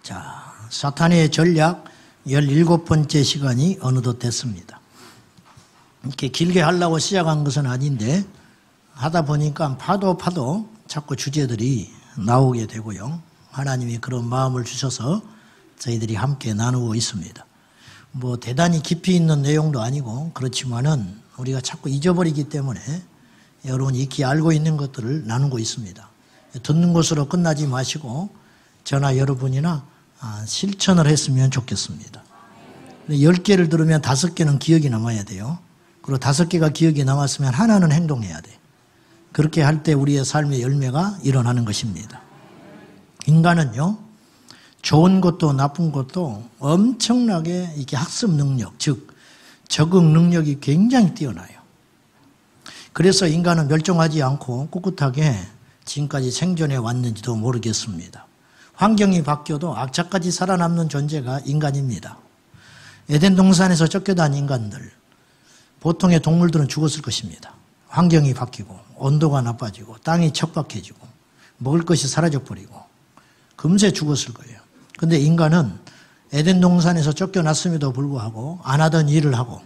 자, 사탄의 전략 17번째 시간이 어느덧 됐습니다. 이렇게 길게 하려고 시작한 것은 아닌데 하다 보니까 파도 자꾸 주제들이 나오게 되고요. 하나님이 그런 마음을 주셔서 저희들이 함께 나누고 있습니다. 뭐 대단히 깊이 있는 내용도 아니고 그렇지만은 우리가 자꾸 잊어버리기 때문에 여러분이 익히 알고 있는 것들을 나누고 있습니다. 듣는 것으로 끝나지 마시고 저나 여러분이나 실천을 했으면 좋겠습니다. 10개를 들으면 5개는 기억이 남아야 돼요. 그리고 5개가 기억이 남았으면 하나는 행동해야 돼. 그렇게 할 때 우리의 삶의 열매가 일어나는 것입니다. 인간은요, 좋은 것도 나쁜 것도 엄청나게 이렇게 학습 능력, 즉 적응 능력이 굉장히 뛰어나요. 그래서 인간은 멸종하지 않고 꿋꿋하게 지금까지 생존해 왔는지도 모르겠습니다. 환경이 바뀌어도 악착같이 살아남는 존재가 인간입니다. 에덴 동산에서 쫓겨난 인간들, 보통의 동물들은 죽었을 것입니다. 환경이 바뀌고 온도가 나빠지고 땅이 척박해지고 먹을 것이 사라져버리고 금세 죽었을 거예요. 근데 인간은 에덴 동산에서 쫓겨났음에도 불구하고 안 하던 일을 하고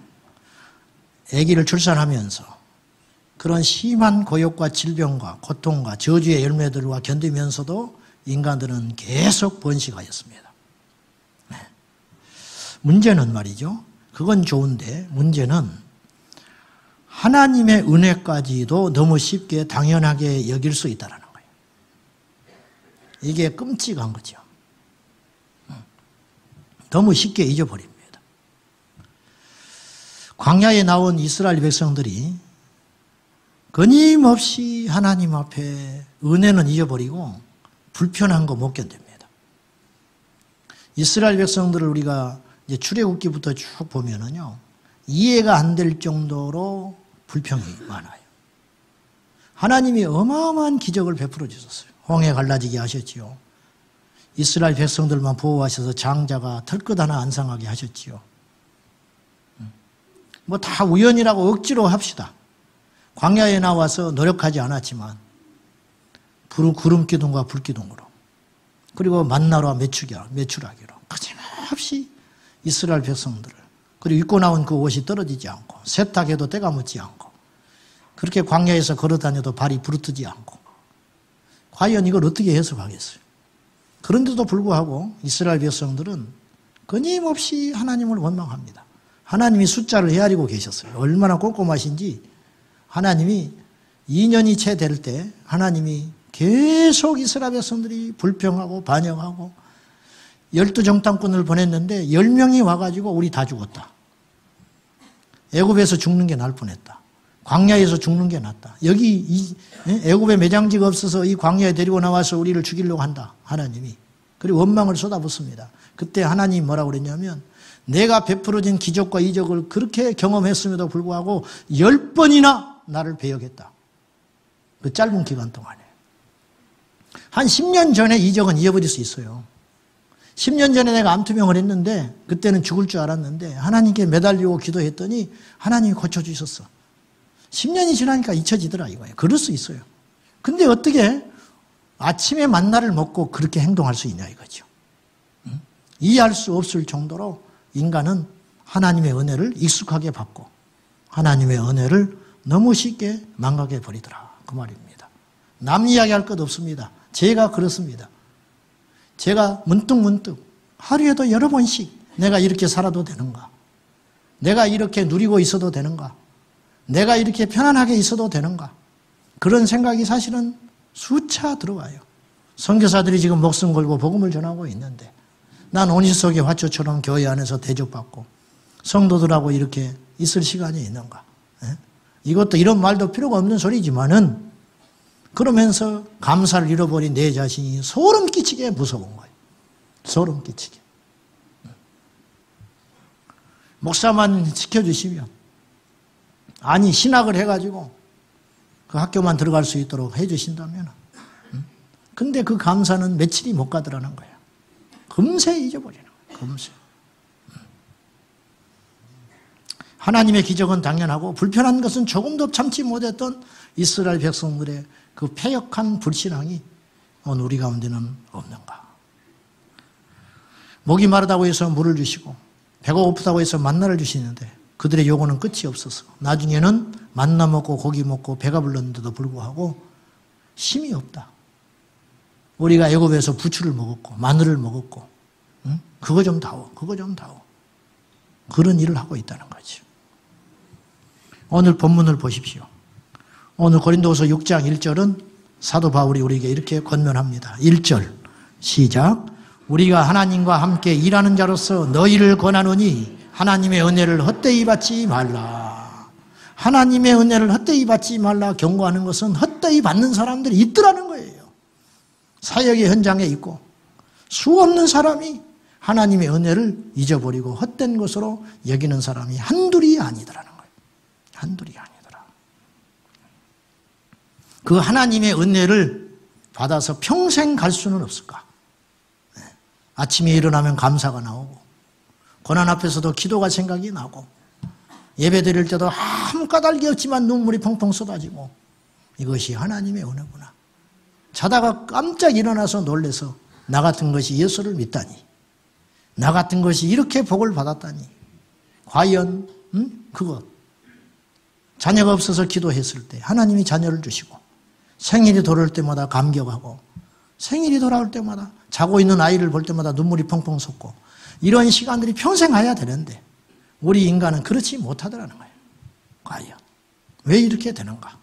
아기를 출산하면서 그런 심한 고역과 질병과 고통과 저주의 열매들과 견디면서도 인간들은 계속 번식하였습니다. 네. 문제는 말이죠. 그건 좋은데 문제는 하나님의 은혜까지도 너무 쉽게 당연하게 여길 수 있다는 거예요. 이게 끔찍한 거죠. 너무 쉽게 잊어버립니다. 광야에 나온 이스라엘 백성들이 끊임없이 하나님 앞에 은혜는 잊어버리고 불편한 거 못 견딥니다. 이스라엘 백성들을 우리가 이제 출애굽기부터 쭉 보면은요, 이해가 안 될 정도로 불평이 많아요. 하나님이 어마어마한 기적을 베풀어 주셨어요. 홍해 갈라지게 하셨지요. 이스라엘 백성들만 보호하셔서 장자가 털끝 하나 안 상하게 하셨지요. 뭐 다 우연이라고 억지로 합시다. 광야에 나와서 노력하지 않았지만 구름 기둥과 불 기둥으로 그리고 만나와 메추라기로 거침없이 이스라엘 백성들을 그리고 입고 나온 그 옷이 떨어지지 않고 세탁해도 때가 묻지 않고 그렇게 광야에서 걸어다녀도 발이 부르트지 않고 과연 이걸 어떻게 해석하겠어요? 그런데도 불구하고 이스라엘 백성들은 끊임없이 하나님을 원망합니다. 하나님이 숫자를 헤아리고 계셨어요. 얼마나 꼼꼼하신지 하나님이 2년이 채 될 때 하나님이 계속 이스라엘 백성들이 불평하고 반역하고 12정탐꾼을 보냈는데 10명이 와가지고 우리 다 죽었다. 애굽에서 죽는 게 나을 뻔했다. 광야에서 죽는 게 낫다. 여기 애굽에 매장지가 없어서 이 광야에 데리고 나와서 우리를 죽이려고 한다. 하나님이. 그리고 원망을 쏟아붓습니다. 그때 하나님이 뭐라고 그랬냐면 내가 베풀어진 기적과 이적을 그렇게 경험했음에도 불구하고 10번이나 나를 배역했다. 그 짧은 기간 동안에. 한 10년 전에 이적은 잊어버릴 수 있어요. 10년 전에 내가 암투병을 했는데 그때는 죽을 줄 알았는데 하나님께 매달리고 기도했더니 하나님이 고쳐주셨어. 10년이 지나니까 잊혀지더라 이거예요. 그럴 수 있어요. 근데 어떻게 아침에 만나를 먹고 그렇게 행동할 수 있냐 이거죠. 이해할 수 없을 정도로 인간은 하나님의 은혜를 익숙하게 받고 하나님의 은혜를 너무 쉽게 망각해 버리더라 그 말입니다. 남 이야기할 것 없습니다. 제가 그렇습니다. 제가 문득 하루에도 여러 번씩 내가 이렇게 살아도 되는가? 내가 이렇게 누리고 있어도 되는가? 내가 이렇게 편안하게 있어도 되는가? 그런 생각이 사실은 수차 들어와요. 선교사들이 지금 목숨 걸고 복음을 전하고 있는데 난 온실 속의 화초처럼 교회 안에서 대접받고 성도들하고 이렇게 있을 시간이 있는가? 이것도 이런 말도 필요가 없는 소리지만은 그러면서 감사를 잃어버린 내 자신이 소름 끼치게 무서운 거예요. 소름 끼치게. 목사만 지켜주시면 아니 신학을 해가지고 그 학교만 들어갈 수 있도록 해주신다면 근데 그 감사는 며칠이 못 가더라는 거예요. 금세 잊어버리는 거예요. 금세. 하나님의 기적은 당연하고 불편한 것은 조금도 참지 못했던 이스라엘 백성들의 그 패역한 불신앙이 오늘 우리 가운데는 없는가. 목이 마르다고 해서 물을 주시고 배가 고프다고 해서 만나를 주시는데 그들의 요구는 끝이 없어서 나중에는 만나 먹고 고기 먹고 배가 불렀는데도 불구하고 힘이 없다. 우리가 애굽에서 부추를 먹었고 마늘을 먹었고 응? 그거 좀 다오. 그런 일을 하고 있다는 거죠. 오늘 본문을 보십시오. 오늘 고린도후서 6장 1절은 사도 바울이 우리에게 이렇게 권면합니다. 1절 시작. 우리가 하나님과 함께 일하는 자로서 너희를 권하노니 하나님의 은혜를 헛되이 받지 말라. 하나님의 은혜를 헛되이 받지 말라 경고하는 것은 헛되이 받는 사람들이 있더라는 거예요. 사역의 현장에 있고 수없는 사람이 하나님의 은혜를 잊어버리고 헛된 것으로 여기는 사람이 한둘이 아니더라는 거예요. 한둘이 아니더라. 그 하나님의 은혜를 받아서 평생 갈 수는 없을까? 아침에 일어나면 감사가 나오고 고난 앞에서도 기도가 생각이 나고 예배 드릴 때도 아무 까닭이 없지만 눈물이 펑펑 쏟아지고 이것이 하나님의 은혜구나. 자다가 깜짝 일어나서 놀래서 나 같은 것이 예수를 믿다니 나 같은 것이 이렇게 복을 받았다니 과연 그것 자녀가 없어서 기도했을 때 하나님이 자녀를 주시고 생일이 돌아올 때마다 감격하고 생일이 돌아올 때마다 자고 있는 아이를 볼 때마다 눈물이 펑펑 솟고 이런 시간들이 평생 가야 되는데 우리 인간은 그렇지 못하더라는 거예요. 과연 왜 이렇게 되는가?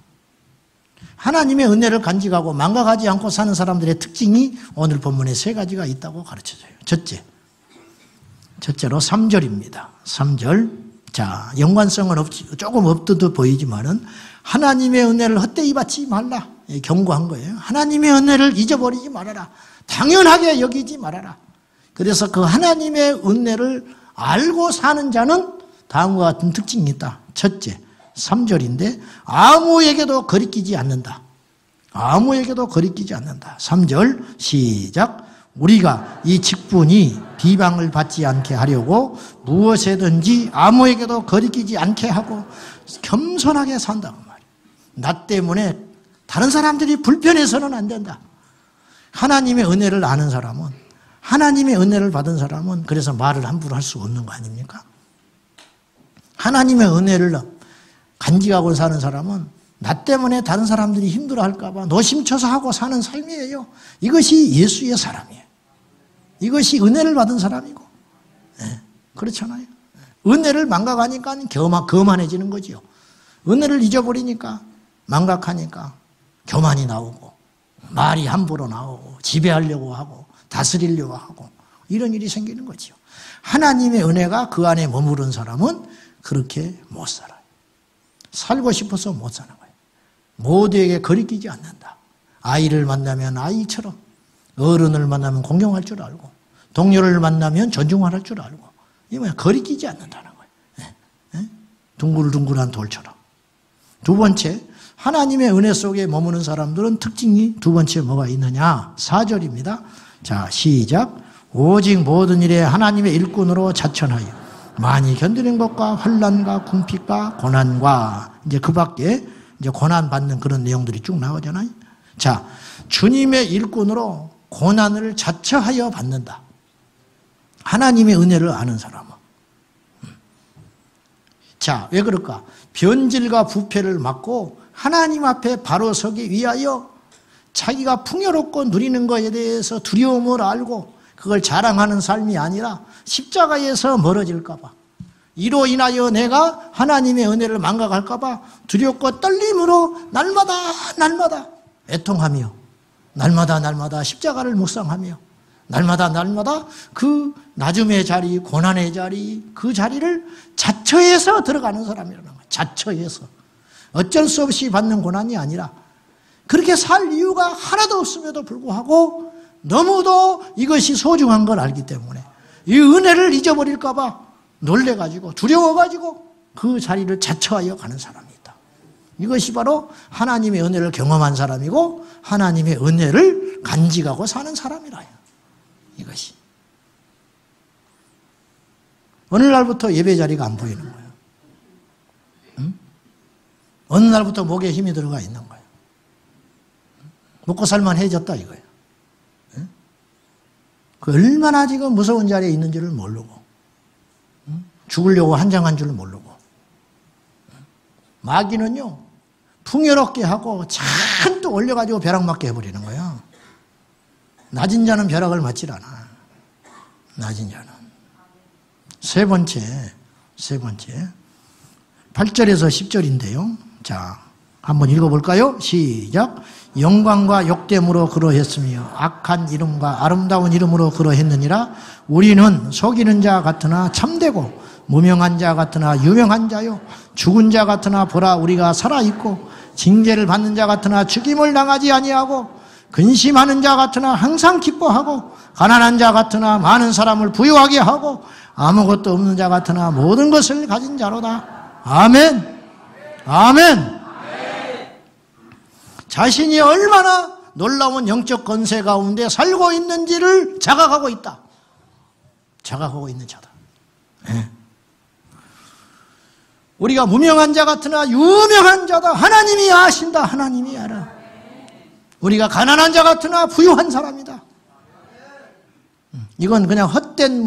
하나님의 은혜를 간직하고 망각하지 않고 사는 사람들의 특징이 오늘 본문에 세 가지가 있다고 가르쳐줘요. 첫째로 3절입니다. 3절. 자, 연관성은 조금 없듯 보이지만은 하나님의 은혜를 헛되이 받지 말라. 경고한 거예요. 하나님의 은혜를 잊어버리지 말아라. 당연하게 여기지 말아라. 그래서 그 하나님의 은혜를 알고 사는 자는 다음과 같은 특징이 있다. 첫째, 3절인데 아무에게도 거리끼지 않는다. 아무에게도 거리끼지 않는다. 3절 시작. 우리가 이 직분이 비방을 받지 않게 하려고 무엇에든지 아무에게도 거리끼지 않게 하고 겸손하게 산다고 말이에요. 나 때문에 다른 사람들이 불편해서는 안 된다. 하나님의 은혜를 아는 사람은 하나님의 은혜를 받은 사람은 그래서 말을 함부로 할 수 없는 거 아닙니까? 하나님의 은혜를 간직하고 사는 사람은 나 때문에 다른 사람들이 힘들어할까 봐 노심쳐서 하고 사는 삶이에요. 이것이 예수의 사람이에요. 이것이 은혜를 받은 사람이고 네, 그렇잖아요. 은혜를 망각하니까 거만해지는 거죠. 은혜를 잊어버리니까 망각하니까 교만이 나오고 말이 함부로 나오고 지배하려고 하고 다스리려고 하고 이런 일이 생기는 거죠. 하나님의 은혜가 그 안에 머무른 사람은 그렇게 못 살아요. 살고 싶어서 못 사는 거예요. 모두에게 거리끼지 않는다. 아이를 만나면 아이처럼 어른을 만나면 공경할 줄 알고 동료를 만나면 존중할 줄 알고 이게 뭐야? 거리끼지 않는다는 거예요. 네? 둥글둥글한 돌처럼. 두 번째, 하나님의 은혜 속에 머무는 사람들은 특징이 두 번째 뭐가 있느냐? 4절입니다. 자, 시작. 오직 모든 일에 하나님의 일꾼으로 자천하여 많이 견디는 것과 환난과 궁핍과 고난과 이제 그 밖에 이제 고난 받는 그런 내용들이 쭉 나오잖아요. 자, 주님의 일꾼으로 고난을 자처하여 받는다. 하나님의 은혜를 아는 사람은. 자, 왜 그럴까? 변질과 부패를 막고 하나님 앞에 바로 서기 위하여 자기가 풍요롭고 누리는 것에 대해서 두려움을 알고 그걸 자랑하는 삶이 아니라 십자가에서 멀어질까 봐 이로 인하여 내가 하나님의 은혜를 망각할까 봐 두렵고 떨림으로 날마다 애통하며 날마다 십자가를 묵상하며 날마다 그 나중의 자리, 고난의 자리, 그 자리를 자처해서 들어가는 사람이라는 거예요. 자처해서. 어쩔 수 없이 받는 고난이 아니라 그렇게 살 이유가 하나도 없음에도 불구하고 너무도 이것이 소중한 걸 알기 때문에 이 은혜를 잊어버릴까 봐 놀래가지고 두려워가지고 그 자리를 자처하여 가는 사람이 있다. 이것이 바로 하나님의 은혜를 경험한 사람이고 하나님의 은혜를 간직하고 사는 사람이라요. 이것이. 어느 날부터 예배 자리가 안 보이는 거예요. 응? 어느 날부터 목에 힘이 들어가 있는 거예요. 먹고 살만해졌다 이거예요. 응? 그 얼마나 지금 무서운 자리에 있는지를 모르고, 죽으려고 한장한 줄 모르고. 마귀는요, 풍요롭게 하고 잔뜩 올려가지고 벼락 맞게 해버리는 거야. 낮은 자는 벼락을 맞질 않아. 낮은 자는. 세 번째. 8절에서 10절인데요. 자, 한번 읽어볼까요? 시작. 영광과 욕됨으로 그러했으며 악한 이름과 아름다운 이름으로 그러했느니라. 우리는 속이는 자 같으나 참되고 무명한 자 같으나 유명한 자요, 죽은 자 같으나 보라 우리가 살아있고, 징계를 받는 자 같으나 죽임을 당하지 아니하고, 근심하는 자 같으나 항상 기뻐하고, 가난한 자 같으나 많은 사람을 부유하게 하고, 아무것도 없는 자 같으나 모든 것을 가진 자로다. 아멘. 아멘. 자신이 얼마나 놀라운 영적 권세 가운데 살고 있는지를 자각하고 있다. 자각하고 있는 자다. 네. 우리가 무명한 자 같으나 유명한 자다. 하나님이 아신다. 하나님이 알아. 우리가 가난한 자 같으나 부유한 사람이다. 이건 그냥 헛된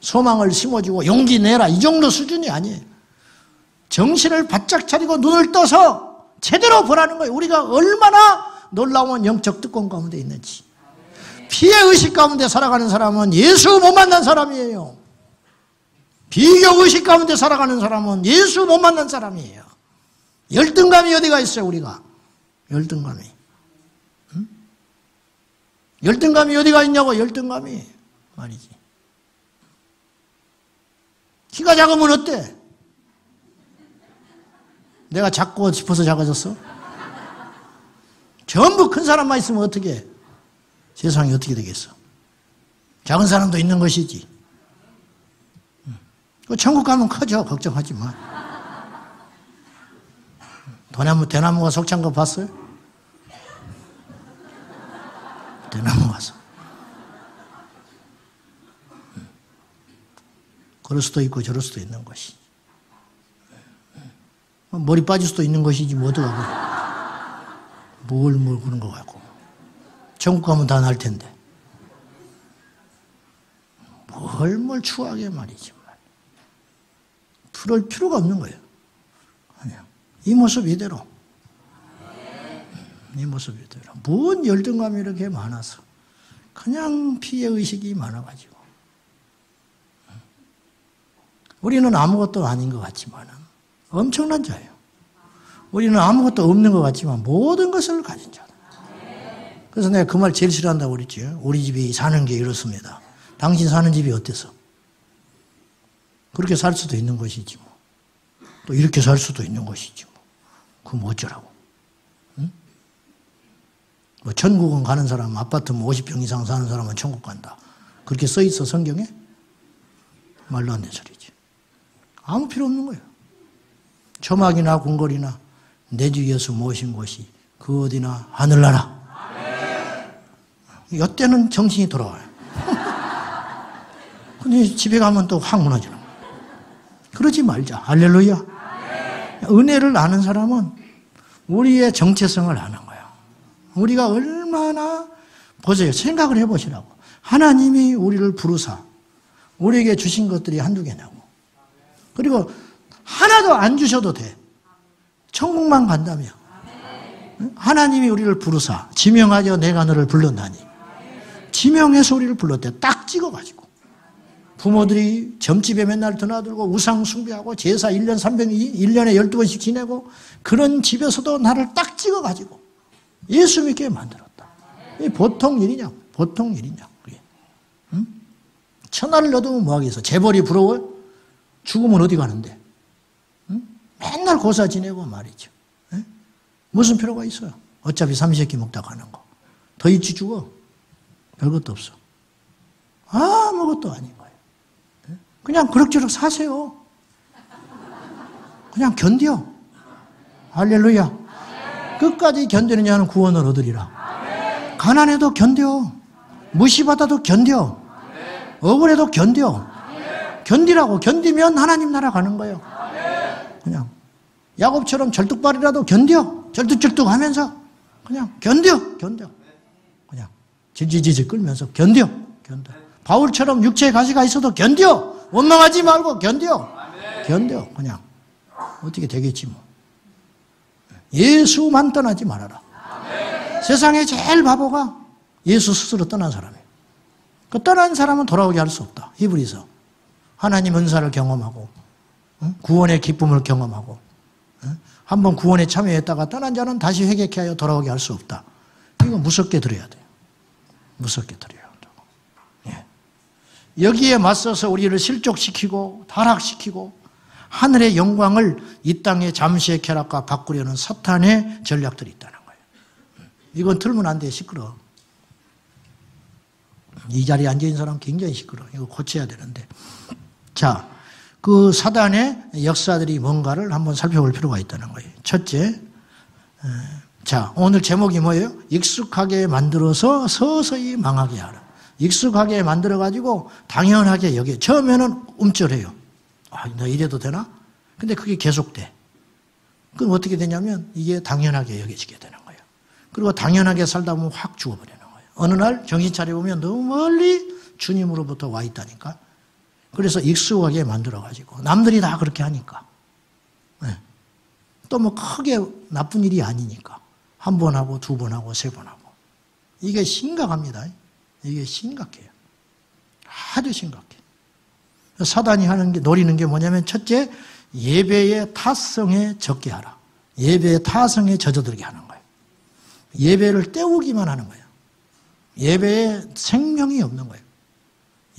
소망을 심어주고 용기 내라 이 정도 수준이 아니에요. 정신을 바짝 차리고 눈을 떠서 제대로 보라는 거예요. 우리가 얼마나 놀라운 영적 특권 가운데 있는지. 피해의식 가운데 살아가는 사람은 예수 못 만난 사람이에요. 비교의식 가운데 살아가는 사람은 예수 못 만난 사람이에요. 열등감이 어디가 있어요, 우리가? 열등감이. 응? 열등감이 어디가 있냐고, 열등감이. 말이지. 키가 작으면 어때? 내가 작고 싶어서 작아졌어? 전부 큰 사람만 있으면 어떻게 해? 세상이 어떻게 되겠어? 작은 사람도 있는 것이지. 천국 가면 커져. 걱정하지 마. 대나무가 속찬 거 봤어요? 대나무 가서. 그럴 수도 있고 저럴 수도 있는 것이. 머리 빠질 수도 있는 것이지 뭐 어떡하고. 뭘 그런 거 같고. 천국 가면 다 날 텐데. 뭘 추하게 말이지. 그럴 필요가 없는 거예요. 이 모습 이대로. 이 모습 이대로. 뭔 열등감이 이렇게 많아서. 그냥 피해의식이 많아가지고. 우리는 아무것도 아닌 것 같지만 엄청난 자예요. 우리는 아무것도 없는 것 같지만 모든 것을 가진 자다. 그래서 내가 그 말 제일 싫어한다고 그랬지. 우리 집이 사는 게 이렇습니다. 당신 사는 집이 어때서? 그렇게 살 수도 있는 것이지 뭐. 또 이렇게 살 수도 있는 것이지 뭐. 그럼 어쩌라고. 응? 뭐 천국은 가는 사람, 아파트 50평 이상 사는 사람은 천국 간다. 그렇게 써 있어 성경에? 말도 안 되는 소리지. 아무 필요 없는 거예요. 초막이나 궁궐이나 내 주 예수 모신 곳이 그 어디나 하늘나라. 이때는 정신이 돌아와요. 근데 집에 가면 또 확 무너지는 거예요. 그러지 말자. 할렐루야. 은혜를 아는 사람은 우리의 정체성을 아는 거예요. 우리가 얼마나, 보세요. 생각을 해보시라고. 하나님이 우리를 부르사 우리에게 주신 것들이 한두 개냐고. 그리고 하나도 안 주셔도 돼. 천국만 간다며. 하나님이 우리를 부르사 지명하여 내가 너를 불렀나니. 지명해서 우리를 불렀대. 딱 찍어가지고. 부모들이 점집에 맨날 드나들고 우상 숭배하고 제사 1년 1년에 12번씩 지내고 그런 집에서도 나를 딱 찍어가지고 예수 믿게 만들었다. 이게 보통 일이냐? 보통 일이냐? 응? 천하를 얻으면 뭐하겠어? 재벌이 부러워요? 죽으면 어디 가는데? 응? 맨날 고사 지내고 말이죠. 응? 무슨 필요가 있어요? 어차피 삼시세끼 먹다 가는 거. 더 일찍 죽어. 별것도 없어. 아무것도 아닌 거예요. 그냥 그럭저럭 사세요. 그냥 견뎌. 할렐루야. 끝까지 견디는 자는 구원을 얻으리라. 가난해도 견뎌. 무시받아도 견뎌. 억울해도 견뎌. 견디라고. 견디면 하나님 나라 가는 거예요. 그냥 야곱처럼 절뚝발이라도 견뎌. 절뚝절뚝 하면서 그냥 견뎌. 그냥 질질질질 끌면서 견뎌. 견뎌. 바울처럼 육체의 가시가 있어도 견뎌. 원망하지 말고 견뎌. 견뎌. 그냥 어떻게 되겠지 뭐. 예수만 떠나지 말아라. 세상에 제일 바보가 예수 스스로 떠난 사람이에요. 그 떠난 사람은 돌아오게 할 수 없다. 히브리서. 하나님 은사를 경험하고 구원의 기쁨을 경험하고 한번 구원에 참여했다가 떠난 자는 다시 회개케 하여 돌아오게 할 수 없다. 이거 무섭게 들어야 돼요. 무섭게 들어야 한다고. 예. 여기에 맞서서 우리를 실족시키고 타락시키고 하늘의 영광을 이 땅의 잠시의 쾌락과 바꾸려는 사탄의 전략들이 있다는 거예요. 이건 틀면 안 돼. 시끄러워. 이 자리에 앉아있는 사람 굉장히 시끄러워. 이거 고쳐야 되는데. 자, 그 사단의 역사들이 뭔가를 한번 살펴볼 필요가 있다는 거예요. 첫째, 자, 오늘 제목이 뭐예요? 익숙하게 만들어서 서서히 망하게 하라. 익숙하게 만들어가지고 당연하게 여기 처음에는 움찔해요. 아, 나 이래도 되나? 근데 그게 계속돼. 그럼 어떻게 되냐면 이게 당연하게 여겨지게 되는 거예요. 그리고 당연하게 살다 보면 확 죽어버리는 거예요. 어느 날 정신 차려보면 너무 멀리 주님으로부터 와 있다니까. 그래서 익숙하게 만들어가지고 남들이 다 그렇게 하니까 네. 또 뭐 크게 나쁜 일이 아니니까 한 번 하고 두 번 하고 세 번 하고 이게 심각합니다. 이게 심각해요. 아주 심각해. 사단이 하는 게 노리는 게 뭐냐면 첫째 예배의 타성에 적게 하라. 예배의 타성에 젖어들게 하는 거예요. 예배를 때우기만 하는 거예요. 예배에 생명이 없는 거예요.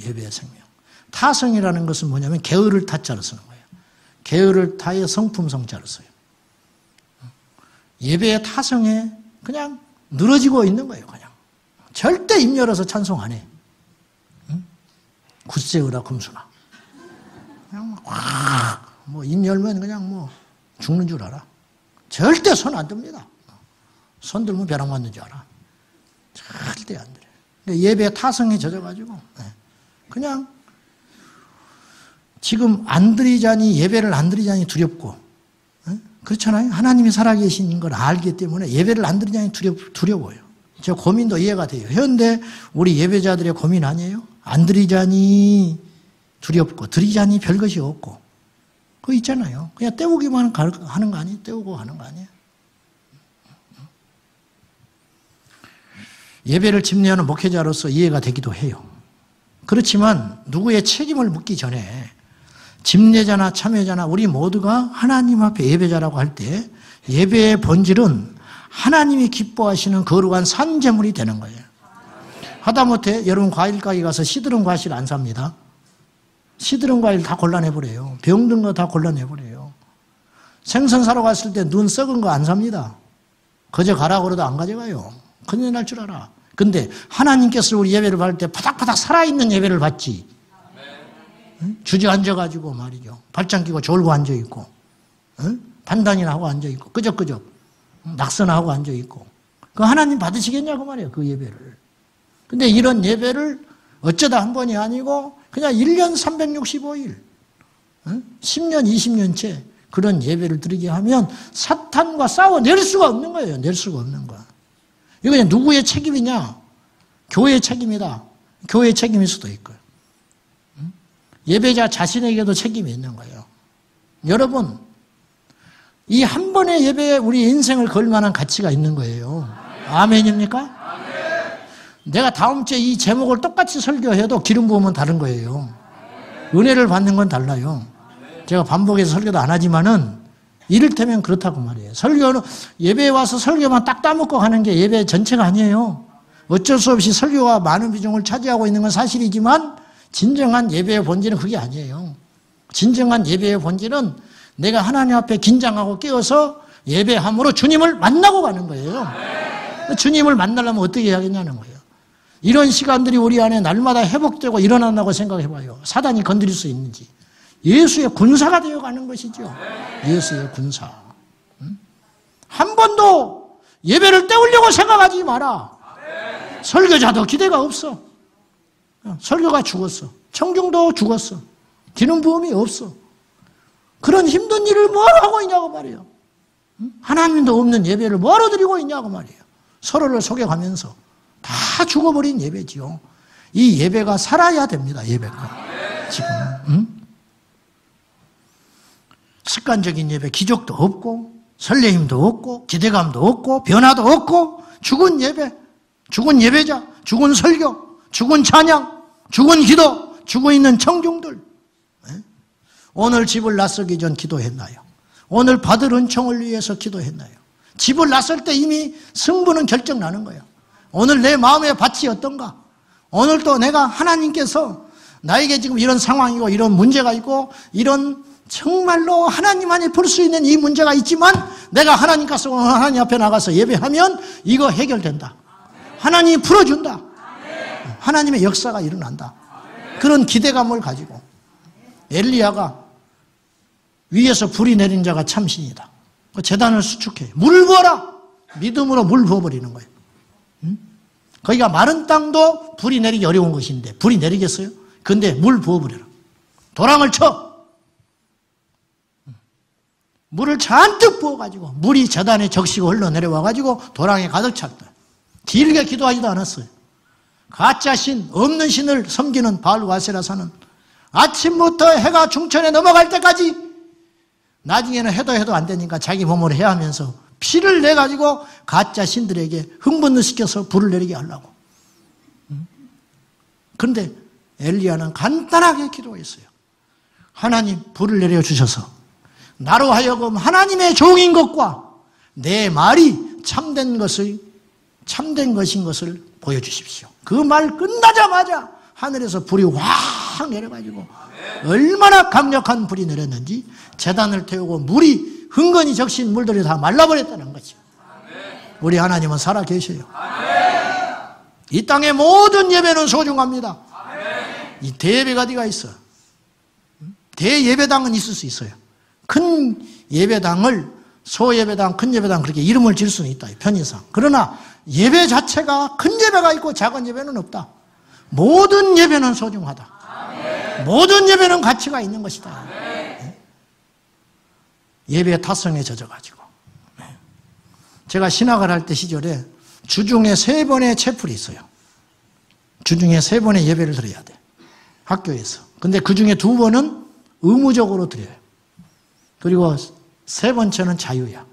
예배의 생명. 타성이라는 것은 뭐냐면 게으를 타자로 쓰는 거예요. 게으를 타의 성품 성자로 써요. 예배의 타성에 그냥 늘어지고 있는 거예요. 그냥 절대 입 열어서 찬송 안 해. 굳세으라 금수나. 그냥 뭐 입 열면 그냥 뭐 죽는 줄 알아. 절대 손 안 듭니다. 손 들면 벼락 맞는 줄 알아. 절대 안 들어요. 예배의 타성에 젖어가지고 그냥 지금 안 드리자니 예배를 안 드리자니 두렵고 그렇잖아요. 하나님이 살아계신 걸 알기 때문에 예배를 안 드리자니 두려워요. 저 고민도 이해가 돼요. 현대 우리 예배자들의 고민 아니에요? 안 드리자니 두렵고 드리자니 별것이 없고 그거 있잖아요. 그냥 때우기만 하는 거 아니에요? 때우고 하는 거 아니에요? 예배를 집례하는 목회자로서 이해가 되기도 해요. 그렇지만 누구의 책임을 묻기 전에 집례자나 참여자나 우리 모두가 하나님 앞에 예배자라고 할 때 예배의 본질은 하나님이 기뻐하시는 거룩한 산제물이 되는 거예요. 하다못해 여러분 과일 가게 가서 시들은 과실 안 삽니다. 시들은 과일 다 골라내버려요. 병든 거 다 골라내버려요. 생선 사러 갔을 때 눈 썩은 거 안 삽니다. 거저 가라고 그래도 안 가져가요. 큰일 날 줄 알아. 근데 하나님께서 우리 예배를 받을 때 바닥바닥 살아있는 예배를 받지. 주저앉아가지고 말이죠. 발장 끼고 졸고 앉아있고 단단히나 하고 앉아있고 끄적끄적 낙선하고 앉아있고 그 하나님 받으시겠냐고 말이에요. 그 예배를. 근데 이런 예배를 어쩌다 한 번이 아니고 그냥 1년 365일 10년 20년째 그런 예배를 드리게 하면 사탄과 싸워낼 수가 없는 거예요. 낼 수가 없는 거야. 이거 그냥 누구의 책임이냐? 교회의 책임이다. 교회의 책임일 수도 있고요. 예배자 자신에게도 책임이 있는 거예요. 여러분, 이 한 번의 예배에 우리 인생을 걸 만한 가치가 있는 거예요. 아멘입니까? 아멘. 내가 다음 주에 이 제목을 똑같이 설교해도 기름 부으면 다른 거예요. 은혜를 받는 건 달라요. 제가 반복해서 설교도 안 하지만은 이를테면 그렇다고 말이에요. 설교는 예배에 와서 설교만 딱 따먹고 가는 게 예배 전체가 아니에요. 어쩔 수 없이 설교가 많은 비중을 차지하고 있는 건 사실이지만 진정한 예배의 본질은 그게 아니에요. 진정한 예배의 본질은 내가 하나님 앞에 긴장하고 깨어서 예배함으로 주님을 만나고 가는 거예요. 주님을 만나려면 어떻게 해야겠냐는 거예요. 이런 시간들이 우리 안에 날마다 회복되고 일어난다고 생각해 봐요. 사단이 건드릴 수 있는지. 예수의 군사가 되어가는 것이죠. 예수의 군사. 한 번도 예배를 때우려고 생각하지 마라. 설교자도 기대가 없어. 설교가 죽었어. 청중도 죽었어. 기름 부음이 없어. 그런 힘든 일을 뭐하러 하고 있냐고 말이에요. 하나님도 없는 예배를 뭐하러 드리고 있냐고 말이에요. 서로를 속여가면서 다 죽어버린 예배지요. 이 예배가 살아야 됩니다. 예배가. 지금 습관적인 예배, 기적도 없고 설레임도 없고 기대감도 없고 변화도 없고 죽은 예배, 죽은 예배자, 죽은 설교, 죽은 찬양, 죽은 기도, 죽어있는 청중들. 오늘 집을 낯서기 전 기도했나요? 오늘 받을 은총을 위해서 기도했나요? 집을 낯설 때 이미 승부는 결정나는 거예요. 오늘 내 마음의 밭이 어떤가? 오늘 또 내가 하나님께서 나에게 지금 이런 상황이고 이런 문제가 있고 이런 정말로 하나님만이 풀 수 있는 이 문제가 있지만 내가 하나님 앞에 나가서 예배하면 이거 해결된다. 하나님이 풀어준다. 하나님의 역사가 일어난다. 그런 기대감을 가지고 엘리야가 위에서 불이 내린 자가 참신이다. 제단을 수축해. 물 부어라. 믿음으로 물 부어버리는 거예요. 거기가 마른 땅도 불이 내리기 어려운 것인데 불이 내리겠어요? 근데 물 부어버려라. 도랑을 쳐. 물을 잔뜩 부어가지고 물이 제단에 적시고 흘러내려와가지고 도랑에 가득 찼다. 길게 기도하지도 않았어요. 가짜 신, 없는 신을 섬기는 바알과 아세라사는 아침부터 해가 중천에 넘어갈 때까지 나중에는 해도 안 되니까 자기 몸으로 해야 하면서 피를 내가지고 가짜 신들에게 흥분을 시켜서 불을 내리게 하려고. 그런데 엘리야는 간단하게 기도했어요. 하나님 불을 내려주셔서 나로 하여금 하나님의 종인 것과 내 말이 참된 것인 것을 보여주십시오. 그 말 끝나자마자 하늘에서 불이 확 내려가지고 얼마나 강력한 불이 내렸는지 제단을 태우고 물이 흥건히 적신 물들이 다 말라버렸다는 거죠. 우리 하나님은 살아계셔요. 이 땅의 모든 예배는 소중합니다. 이 대예배가 어디가 있어? 대예배당은 있을 수 있어요. 큰 예배당을 소예배당, 큰 예배당 그렇게 이름을 질 수는 있다. 편의상. 그러나 예배 자체가 큰 예배가 있고 작은 예배는 없다. 모든 예배는 소중하다. 모든 예배는 가치가 있는 것이다. 예배의 타성에 젖어가지고. 제가 신학을 할 때 시절에 주중에 3번의 채플이 있어요. 주중에 3번의 예배를 드려야 돼. 학교에서. 근데 그 중에 2번은 의무적으로 드려요. 그리고 3번째는 자유야.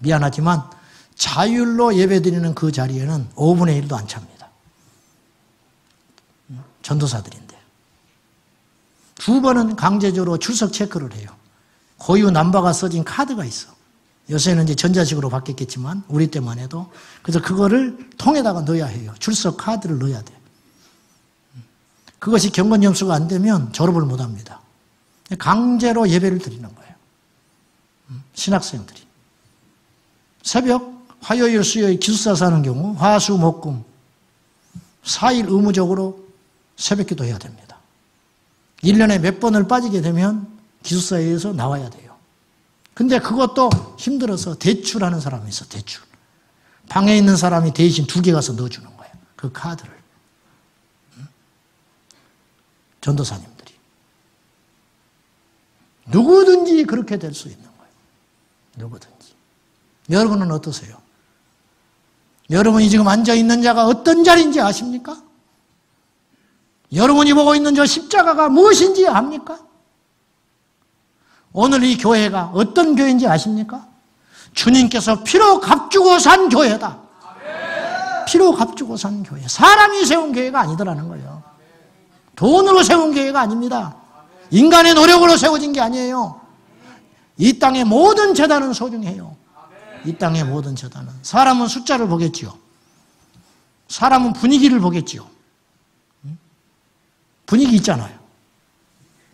미안하지만 자율로 예배 드리는 그 자리에는 5분의 1도 안 찹니다. 전도사들인데. 2번은 강제적으로 출석 체크를 해요. 고유 넘버가 써진 카드가 있어. 요새는 이제 전자식으로 바뀌었겠지만 우리 때만 해도. 그래서 그거를 통에다가 넣어야 해요. 출석 카드를 넣어야 돼. 그것이 경건 점수가 안 되면 졸업을 못 합니다. 강제로 예배를 드리는 거예요. 신학생들이. 새벽, 화요일, 수요일 기숙사 사는 경우 화, 수, 목, 금 4일 의무적으로 새벽기도 해야 됩니다. 1년에 몇 번을 빠지게 되면 기숙사에서 나와야 돼요. 근데 그것도 힘들어서 대출하는 사람이 있어. 대출. 방에 있는 사람이 대신 2개 가서 넣어주는 거예요. 그 카드를. 전도사님들이. 누구든지 그렇게 될 수 있는 거예요. 누구든지. 여러분은 어떠세요? 여러분이 지금 앉아있는 자가 어떤 자리인지 아십니까? 여러분이 보고 있는 저 십자가가 무엇인지 압니까? 오늘 이 교회가 어떤 교회인지 아십니까? 주님께서 피로 값주고 산 교회다. 피로 값주고 산 교회. 사람이 세운 교회가 아니더라는 거예요. 돈으로 세운 교회가 아닙니다. 인간의 노력으로 세워진 게 아니에요. 이 땅의 모든 재단은 소중해요. 이 땅의 모든 재단은. 사람은 숫자를 보겠지요. 사람은 분위기를 보겠지요. 분위기 있잖아요.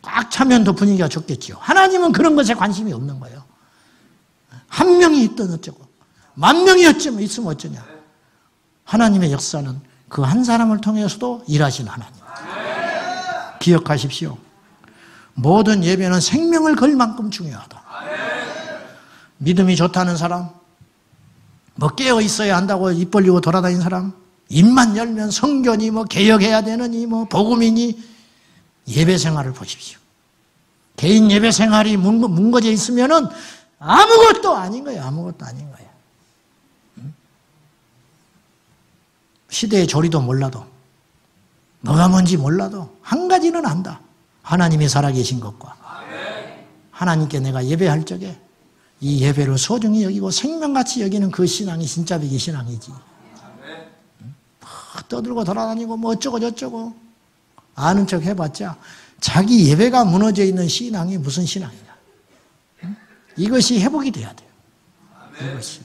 꽉 차면 더 분위기가 좋겠지요. 하나님은 그런 것에 관심이 없는 거예요. 한 명이 있든 어쩌고 10,000명이 있으면 어쩌냐. 하나님의 역사는 그 한 사람을 통해서도 일하신 하나님. 기억하십시오. 모든 예배는 생명을 걸 만큼 중요하다. 믿음이 좋다는 사람, 뭐 깨어 있어야 한다고 입 벌리고 돌아다니는 사람, 입만 열면 성견이 뭐 개혁해야 되느니 뭐 복음이니, 예배 생활을 보십시오. 개인 예배 생활이 뭉거져 있으면은 아무것도 아닌 거예요. 아무것도 아닌 거예요. 시대의 조리도 몰라도 뭐가 뭔지 몰라도 한 가지는 안다. 하나님이 살아계신 것과 하나님께 내가 예배할 적에 이 예배를 소중히 여기고 생명같이 여기는 그 신앙이 진짜 비기 신앙이지. 떠들고 돌아다니고 뭐 어쩌고 저쩌고 아는 척 해봤자 자기 예배가 무너져 있는 신앙이 무슨 신앙이냐. 이것이 회복이 돼야 돼요. 이것이.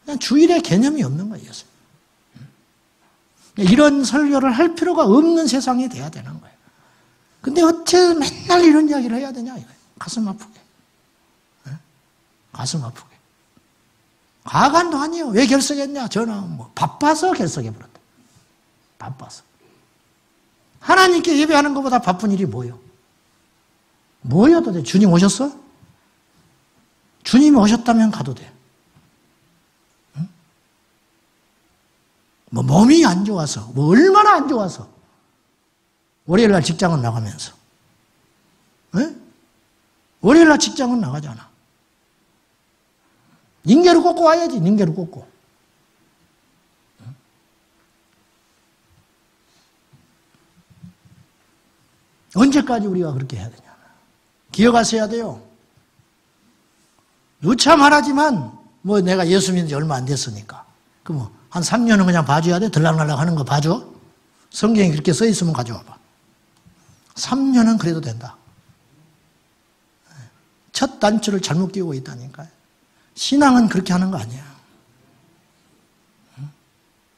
그냥 주일의 개념이 없는 거예요. 이런 설교를 할 필요가 없는 세상이 돼야 되는 거예요. 근데 어째 맨날 이런 이야기를 해야 되냐 이거예요. 가슴 아프게. 가슴 아프게. 가관도 아니에요. 왜 결석했냐? 저는 뭐 바빠서 결석해버렸다. 바빠서. 하나님께 예배하는 것보다 바쁜 일이 뭐예요? 뭐예요 도대체? 주님 오셨어? 주님이 오셨다면 가도 돼. 응? 뭐 몸이 안 좋아서, 뭐 얼마나 안 좋아서 월요일날 직장은 나가면서, 응? 월요일날 직장은 나가잖아. 닌게를 꽂고 와야지. 닌게를 꽂고. 응? 언제까지 우리가 그렇게 해야 되냐? 기억하셔야 돼요. 누차 말하지만 뭐 내가 예수 믿은 지 얼마 안 됐으니까 그 뭐 한 3년은 그냥 봐줘야 돼? 들락날락 하는 거 봐줘? 성경에 그렇게 써 있으면 가져와봐. 3년은 그래도 된다. 첫 단추를 잘못 끼우고 있다니까요. 신앙은 그렇게 하는 거 아니야.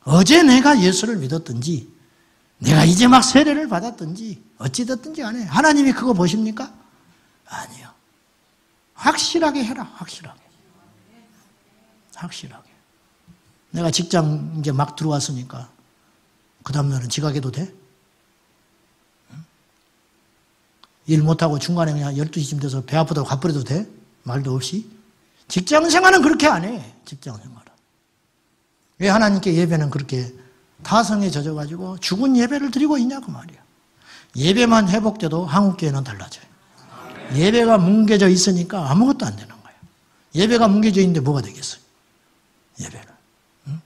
어제 내가 예수를 믿었든지 내가 이제 막 세례를 받았든지 어찌 됐든지 간에 하나님이 그거 보십니까? 아니요. 확실하게 해라. 확실하게. 확실하게. 내가 직장 이제 막 들어왔으니까 그 다음날은 지각해도 돼? 일 못하고 중간에 그냥 12시쯤 돼서 배 아프다고 가버려도 돼? 말도 없이? 직장 생활은 그렇게 안 해. 직장 생활은. 왜 하나님께 예배는 그렇게 타성에 젖어가지고 죽은 예배를 드리고 있냐고 말이야. 예배만 회복돼도 한국교회는 달라져요. 예배가 뭉개져 있으니까 아무것도 안 되는 거예요. 예배가 뭉개져 있는데 뭐가 되겠어요? 예배를. 응?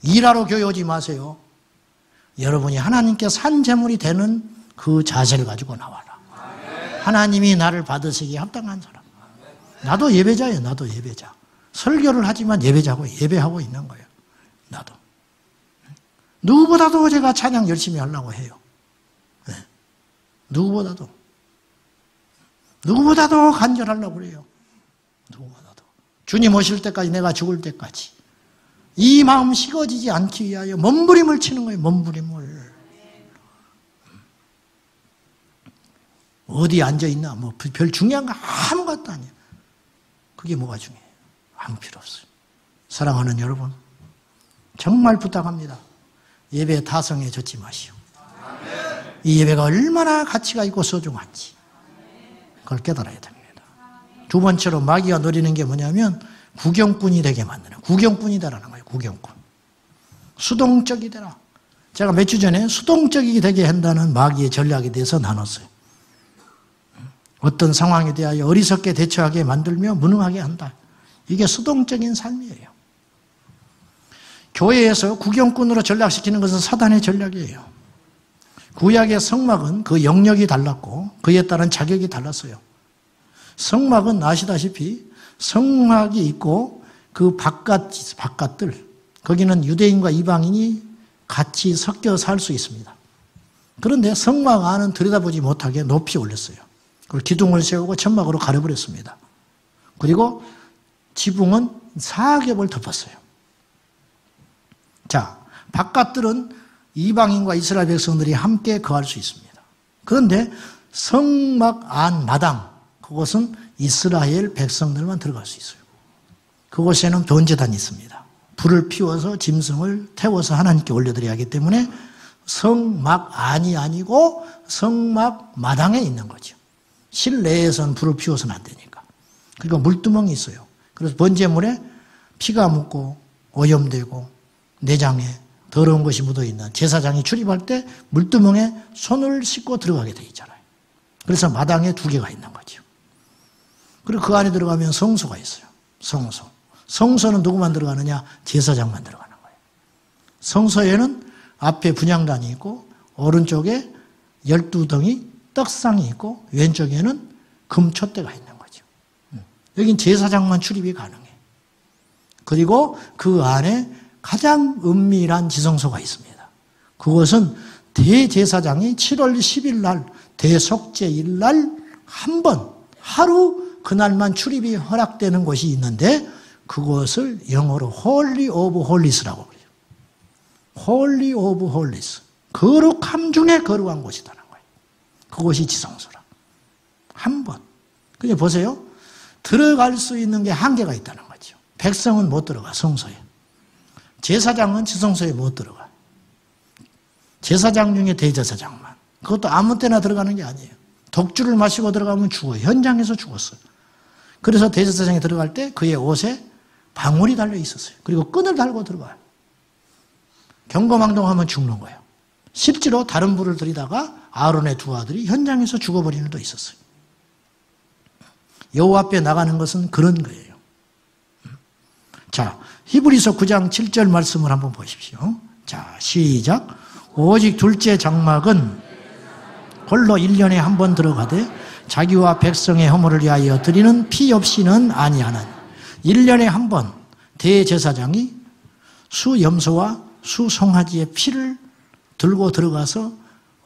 일하러 교회 오지 마세요. 여러분이 하나님께 산 제물이 되는 그 자세를 가지고 나와라. 하나님이 나를 받으시기에 합당한 사람. 나도 예배자예요. 나도 예배자. 설교를 하지만 예배하고 있는 거예요. 나도. 누구보다도 제가 찬양 열심히 하려고 해요. 네. 누구보다도 간절하려고 그래요. 누구보다도. 주님 오실 때까지, 내가 죽을 때까지 이 마음 식어지지 않기 위하여 몸부림을 치는 거예요. 몸부림을. 어디 앉아있나 뭐 별 중요한 거 아무것도 아니에요. 그게 뭐가 중요해요? 아무 필요 없어요. 사랑하는 여러분, 정말 부탁합니다. 예배 타성에 젖지 마시오. 이 예배가 얼마나 가치가 있고 소중한지 그걸 깨달아야 됩니다. 두 번째로 마귀가 노리는 게 뭐냐면 구경꾼이 되게 만드는, 구경꾼이 되라는 거예요. 구경꾼. 수동적이 되라. 제가 몇 주 전에 수동적이 되게 한다는 마귀의 전략에 대해서 나눴어요. 어떤 상황에 대하여 어리석게 대처하게 만들며 무능하게 한다. 이게 수동적인 삶이에요. 교회에서 구경꾼으로 전락시키는 것은 사단의 전략이에요. 구약의 성막은 그 영역이 달랐고 그에 따른 자격이 달랐어요. 성막은 아시다시피 성막이 있고 그 바깥들, 거기는 유대인과 이방인이 같이 섞여 살 수 있습니다. 그런데 성막 안은 들여다보지 못하게 높이 올렸어요. 그리고 기둥을 세우고 천막으로 가려버렸습니다. 그리고 지붕은 사겹을 덮었어요. 자, 바깥들은 이방인과 이스라엘 백성들이 함께 거할 수 있습니다. 그런데 성막 안 마당, 그곳은 이스라엘 백성들만 들어갈 수 있어요. 그곳에는 번제단이 있습니다. 불을 피워서 짐승을 태워서 하나님께 올려드려야 하기 때문에 성막 안이 아니고 성막 마당에 있는 거죠. 실내에서는 불을 피워서는 안 되니까. 그리고 물두멍이 있어요. 그래서 번제물에 피가 묻고 오염되고 내장에 더러운 것이 묻어있는 제사장이 출입할 때 물두멍에 손을 씻고 들어가게 돼 있잖아요. 그래서 마당에 2개가 있는 거죠. 그리고 그 안에 들어가면 성소가 있어요. 성소. 성소는 누구만 들어가느냐? 제사장만 들어가는 거예요. 성소에는 앞에 분향단이 있고 오른쪽에 12덩이 떡상이 있고 왼쪽에는 금촛대가 있는 거죠. 여긴 제사장만 출입이 가능해. 그리고 그 안에 가장 은밀한 지성소가 있습니다. 그것은 대제사장이 7월 10일 날 대속죄일 날 한 번 하루 그날만 출입이 허락되는 곳이 있는데 그것을 영어로 Holy of Holies라고 그래요. Holy of Holies. 거룩함 중에 거룩한 곳이라는 거예요. 그곳이 지성소라. 한 번. 그냥 보세요. 들어갈 수 있는 게 한계가 있다는 거죠. 백성은 못 들어가, 성소에. 제사장은 지성소에 못 들어가. 제사장 중에 대제사장만. 그것도 아무 때나 들어가는 게 아니에요. 독주를 마시고 들어가면 죽어요. 현장에서 죽었어요. 그래서 대제사장이 들어갈 때 그의 옷에 방울이 달려 있었어요. 그리고 끈을 달고 들어가요. 경거망동하면 죽는 거예요. 실제로 다른 불을 들이다가 아론의 두 아들이 현장에서 죽어버리는 일도 있었어요. 여호와 앞에 나가는 것은 그런 거예요. 자, 히브리서 9장 7절 말씀을 한번 보십시오. 자, 시작. 오직 둘째 장막은 홀로 1년에 한 번 들어가되 자기와 백성의 허물을 위하여 드리는 피 없이는 아니하는 1년에 한 번 대제사장이 수염소와 수송아지의 피를 들고 들어가서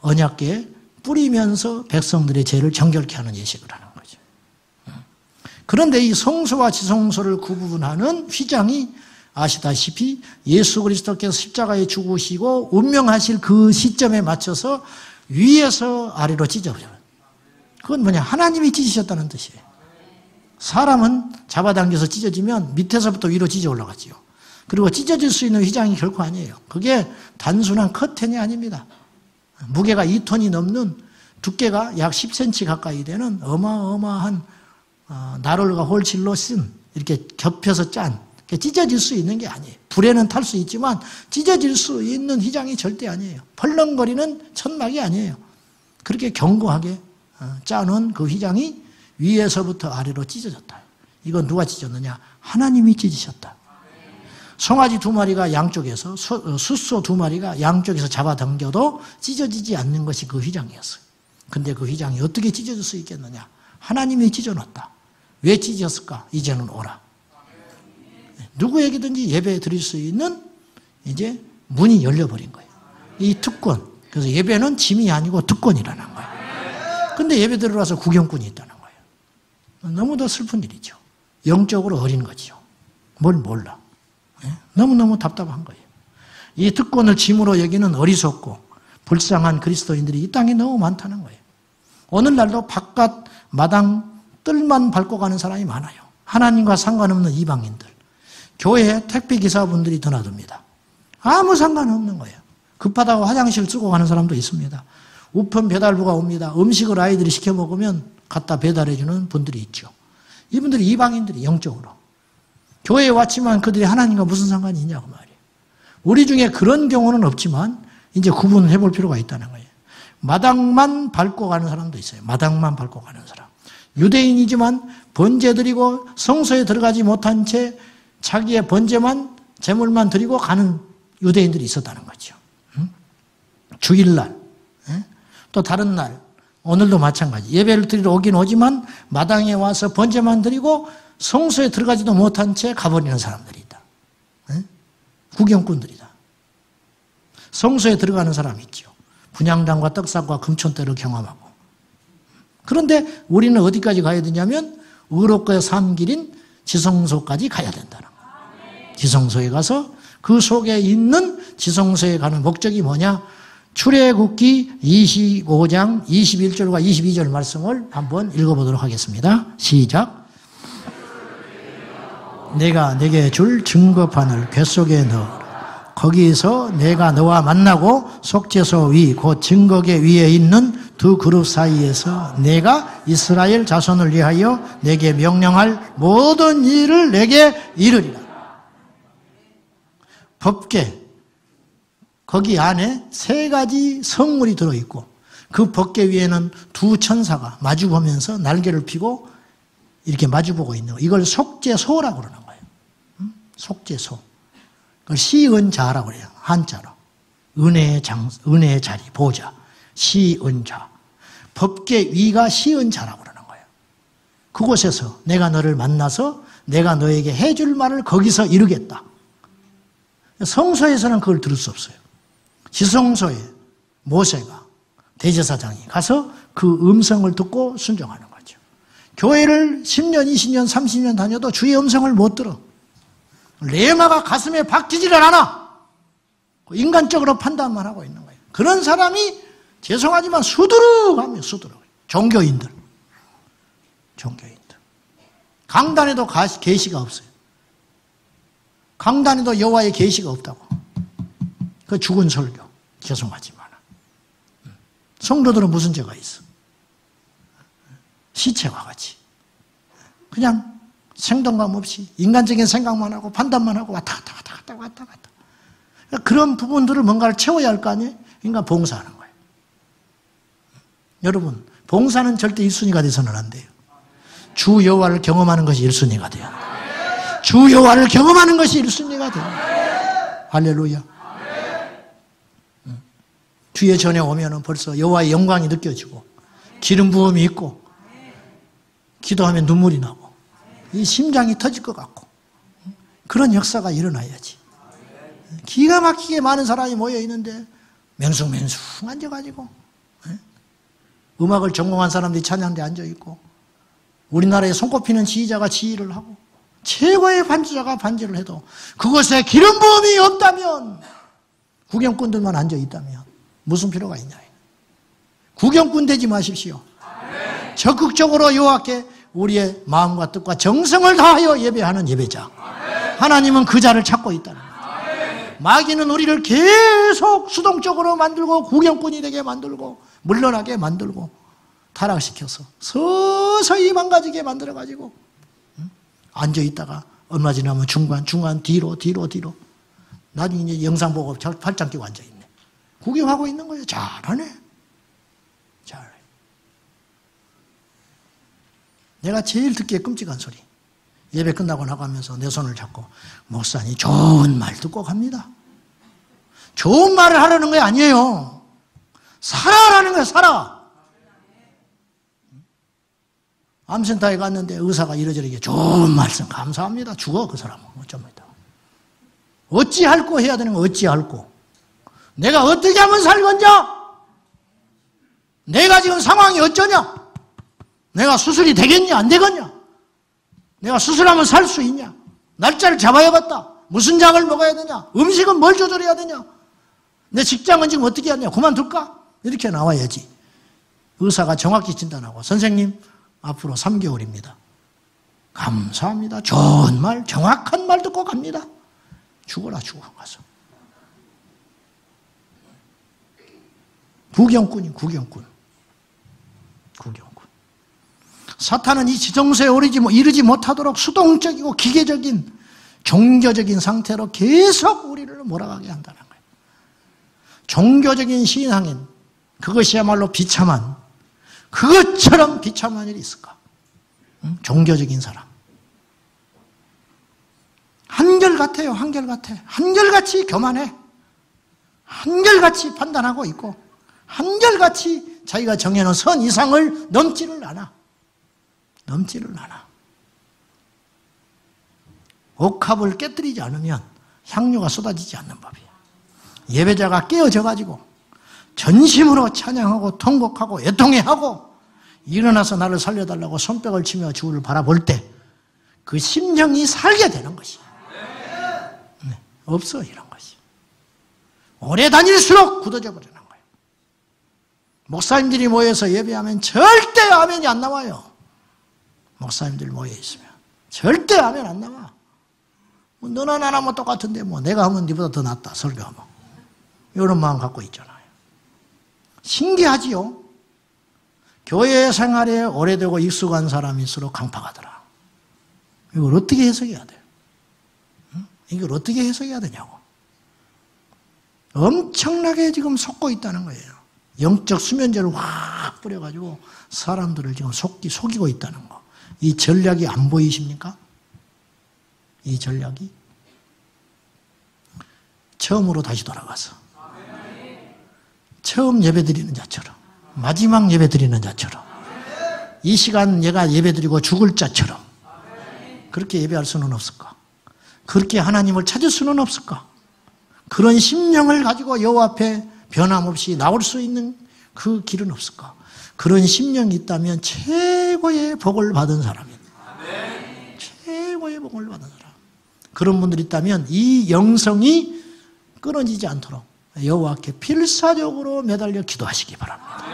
언약궤에 뿌리면서 백성들의 죄를 정결케 하는 예식을 하는 거죠. 그런데 이 성소와 지성소를 구분하는 휘장이 아시다시피 예수 그리스도께서 십자가에 죽으시고 운명하실 그 시점에 맞춰서 위에서 아래로 찢어져요. 그건 뭐냐? 하나님이 찢으셨다는 뜻이에요. 사람은 잡아당겨서 찢어지면 밑에서부터 위로 찢어 올라가지요. 그리고 찢어질 수 있는 휘장이 결코 아니에요. 그게 단순한 커튼이 아닙니다. 무게가 2톤이 넘는 두께가 약 10cm 가까이 되는 어마어마한 나롤과 홀실로 쓴 이렇게 겹혀서 짠 찢어질 수 있는 게 아니에요. 불에는 탈 수 있지만 찢어질 수 있는 휘장이 절대 아니에요. 펄렁거리는 천막이 아니에요. 그렇게 견고하게 짜놓은 그 휘장이 위에서부터 아래로 찢어졌다. 이건 누가 찢었느냐? 하나님이 찢으셨다. 송아지 2마리가 양쪽에서 숫소 2마리가 양쪽에서 잡아당겨도 찢어지지 않는 것이 그 휘장이었어요. 근데 그 휘장이 어떻게 찢어질 수 있겠느냐? 하나님이 찢어놨다. 왜 찢었을까? 이제는 오라. 누구에게든지 예배 드릴 수 있는 이제 문이 열려버린 거예요. 이 특권. 그래서 예배는 짐이 아니고 특권이라는 거예요. 근데 예배 들어와서 구경꾼이 있다는 거예요. 너무도 슬픈 일이죠. 영적으로 어린 거죠. 뭘 몰라. 너무너무 답답한 거예요. 이 특권을 짐으로 여기는 어리석고 불쌍한 그리스도인들이 이 땅에 너무 많다는 거예요. 오늘날도 바깥 마당 뜰만 밟고 가는 사람이 많아요. 하나님과 상관없는 이방인들. 교회에 택배기사분들이 드나듭니다. 아무 상관없는 거예요. 급하다고 화장실 쓰고 가는 사람도 있습니다. 우편 배달부가 옵니다. 음식을 아이들이 시켜 먹으면 갖다 배달해주는 분들이 있죠. 이분들이 이방인들이 영적으로. 교회에 왔지만 그들이 하나님과 무슨 상관이 있냐고 말이에요. 우리 중에 그런 경우는 없지만 이제 구분을 해볼 필요가 있다는 거예요. 마당만 밟고 가는 사람도 있어요. 마당만 밟고 가는 사람. 유대인이지만 번제 드리고 성소에 들어가지 못한 채 자기의 번제만 제물만 드리고 가는 유대인들이 있었다는 거죠. 주일날 또 다른 날 오늘도 마찬가지. 예배를 드리러 오긴 오지만 마당에 와서 번제만 드리고 성소에 들어가지도 못한 채 가버리는 사람들이 있다. 구경꾼들이다. 성소에 들어가는 사람이 있죠. 분향단과 떡상과 금촌대를 경험하고. 그런데 우리는 어디까지 가야 되냐면 의롭고의 삶길인 지성소까지 가야 된다는 거예요. 지성소에 가서 그 속에 있는 지성소에 가는 목적이 뭐냐? 출애굽기 25장 21절과 22절 말씀을 한번 읽어보도록 하겠습니다. 시작. 내가 내게 줄 증거판을 궤 속에 넣어라. 거기서 내가 너와 만나고 속죄소 위 곧 증거궤 위에 있는 두 그룹 사이에서 내가 이스라엘 자손을 위하여 내게 명령할 모든 일을 내게 이르리라. 법궤, 거기 안에 3가지 성물이 들어있고 그 법궤 위에는 두 천사가 마주보면서 날개를 펴고 이렇게 마주보고 있는 거. 이걸 속죄소라고 그러는 거예요. 속죄소. 그걸 시은자라고 그래요. 한자로. 은혜의 자리, 보좌, 시은좌. 법계 위가 시은자라고 그러는 거예요. 그곳에서 내가 너를 만나서 내가 너에게 해줄 말을 거기서 이루겠다. 성소에서는 그걸 들을 수 없어요. 지성소에 모세가 대제사장이 가서 그 음성을 듣고 순종하는 거죠. 교회를 10년, 20년, 30년 다녀도 주의 음성을 못 들어. 레마가 가슴에 박히지를 않아. 인간적으로 판단만 하고 있는 거예요. 그런 사람이 죄송하지만 수두룩하면 수두룩. 종교인들. 강단에도 계시가 없어요. 강단에도 여호와의 계시가 없다고. 그 죽은 설교. 죄송하지만. 성도들은 무슨 죄가 있어? 시체와 같이. 그냥 생동감 없이 인간적인 생각만 하고 판단만 하고 왔다 갔다. 그런 부분들을 뭔가를 채워야 할 거 아니에요? 그러니까 봉사하는 거예요. 여러분, 봉사는 절대 1순위가 돼서는 안 돼요. 주 여호와를 경험하는 것이 1순위가 돼요. 주 여호와를 경험하는 것이 1순위가 돼요. 할렐루야. 주의 전에 오면은 벌써 여호와의 영광이 느껴지고 기름 부음이 있고 기도하면 눈물이 나고 이 심장이 터질 것 같고 그런 역사가 일어나야지. 기가 막히게 많은 사람이 모여 있는데 맹숭맹숭 앉아가지고 음악을 전공한 사람들이 찬양대에 앉아있고 우리나라에 손꼽히는 지휘자가 지휘를 하고 최고의 반주자가 반주를 해도 그것에 기름 부음이 없다면 구경꾼들만 앉아있다면 무슨 필요가 있냐. 구경꾼 되지 마십시오. 적극적으로 여호와께 우리의 마음과 뜻과 정성을 다하여 예배하는 예배자. 하나님은 그 자를 찾고 있다는 거예요. 마귀는 우리를 계속 수동적으로 만들고 구경꾼이 되게 만들고 물러나게 만들고 타락시켜서 서서히 망가지게 만들어가지고 앉아있다가 얼마 지나면 중간 뒤로 나중에 이제 영상 보고 팔짱 끼고 앉아있네. 구경하고 있는 거예요. 잘하네. 잘해. 내가 제일 듣기에 끔찍한 소리. 예배 끝나고 나가면서 내 손을 잡고 목사님 좋은 말 듣고 갑니다. 좋은 말을 하라는 게 아니에요. 살아라는 거예요. 살아. 암센터에 갔는데 의사가 이러저러게 좋은 말씀 감사합니다. 죽어 그 사람은. 어쩝니다. 어찌할꼬 해야 되는 거 어찌할꼬. 내가 어떻게 하면 살겠냐? 내가 지금 상황이 어쩌냐? 내가 수술이 되겠냐? 안 되겠냐? 내가 수술하면 살 수 있냐? 날짜를 잡아야겠다. 무슨 약을 먹어야 되냐? 음식은 뭘 조절해야 되냐? 내 직장은 지금 어떻게 하냐? 그만둘까? 이렇게 나와야지. 의사가 정확히 진단하고 선생님 앞으로 3개월입니다. 감사합니다. 좋은 말, 정확한 말 듣고 갑니다. 죽어라 죽어 가서. 구경꾼. 사탄은 이 지정세에 이르지 못하도록 수동적이고 기계적인 종교적인 상태로 계속 우리를 몰아가게 한다는 거예요. 종교적인 신앙인, 그것이야말로 비참한, 그것처럼 비참한 일이 있을까? 응? 종교적인 사람. 한결같아요. 한결같이 교만해. 한결같이 판단하고 있고 한결같이 자기가 정해놓은 선 이상을 넘지를 않아. 옥합을 깨뜨리지 않으면 향유가 쏟아지지 않는 법이에요. 예배자가 깨어져가지고 전심으로 찬양하고 통곡하고 애통해하고 일어나서 나를 살려달라고 손뼉을 치며 주를 바라볼 때 그 심령이 살게 되는 것이에요. 네, 없어 이런 것이. 오래 다닐수록 굳어져 버리는 거예요. 목사님들이 모여서 예배하면 절대 아멘이 안 나와요. 목사님들 모여 있으면 절대 아멘 안 나와. 뭐 너나 나나 뭐 똑같은데 뭐 내가 하면 네보다 더 낫다 설교하면 이런 마음 갖고 있잖아요. 신기하지요. 교회 생활에 오래되고 익숙한 사람일수록 강팍하더라. 이걸 어떻게 해석해야 돼요? 이걸 어떻게 해석해야 되냐고. 엄청나게 지금 속고 있다는 거예요. 영적 수면제를 확 뿌려가지고 사람들을 지금 속이고 있다는 거. 이 전략이 안 보이십니까? 이 전략이 처음으로 다시 돌아가서 처음 예배 드리는 자처럼, 마지막 예배 드리는 자처럼, 이 시간 얘가 예배 드리고 죽을 자처럼 그렇게 예배할 수는 없을까? 그렇게 하나님을 찾을 수는 없을까? 그런 심령을 가지고 여호와 앞에 변함없이 나올 수 있는 그 길은 없을까? 그런 심령이 있다면 최고의 복을 받은 사람입니다. 최고의 복을 받은 사람. 그런 분들이 있다면 이 영성이 끊어지지 않도록 여호와께 필사적으로 매달려 기도하시기 바랍니다.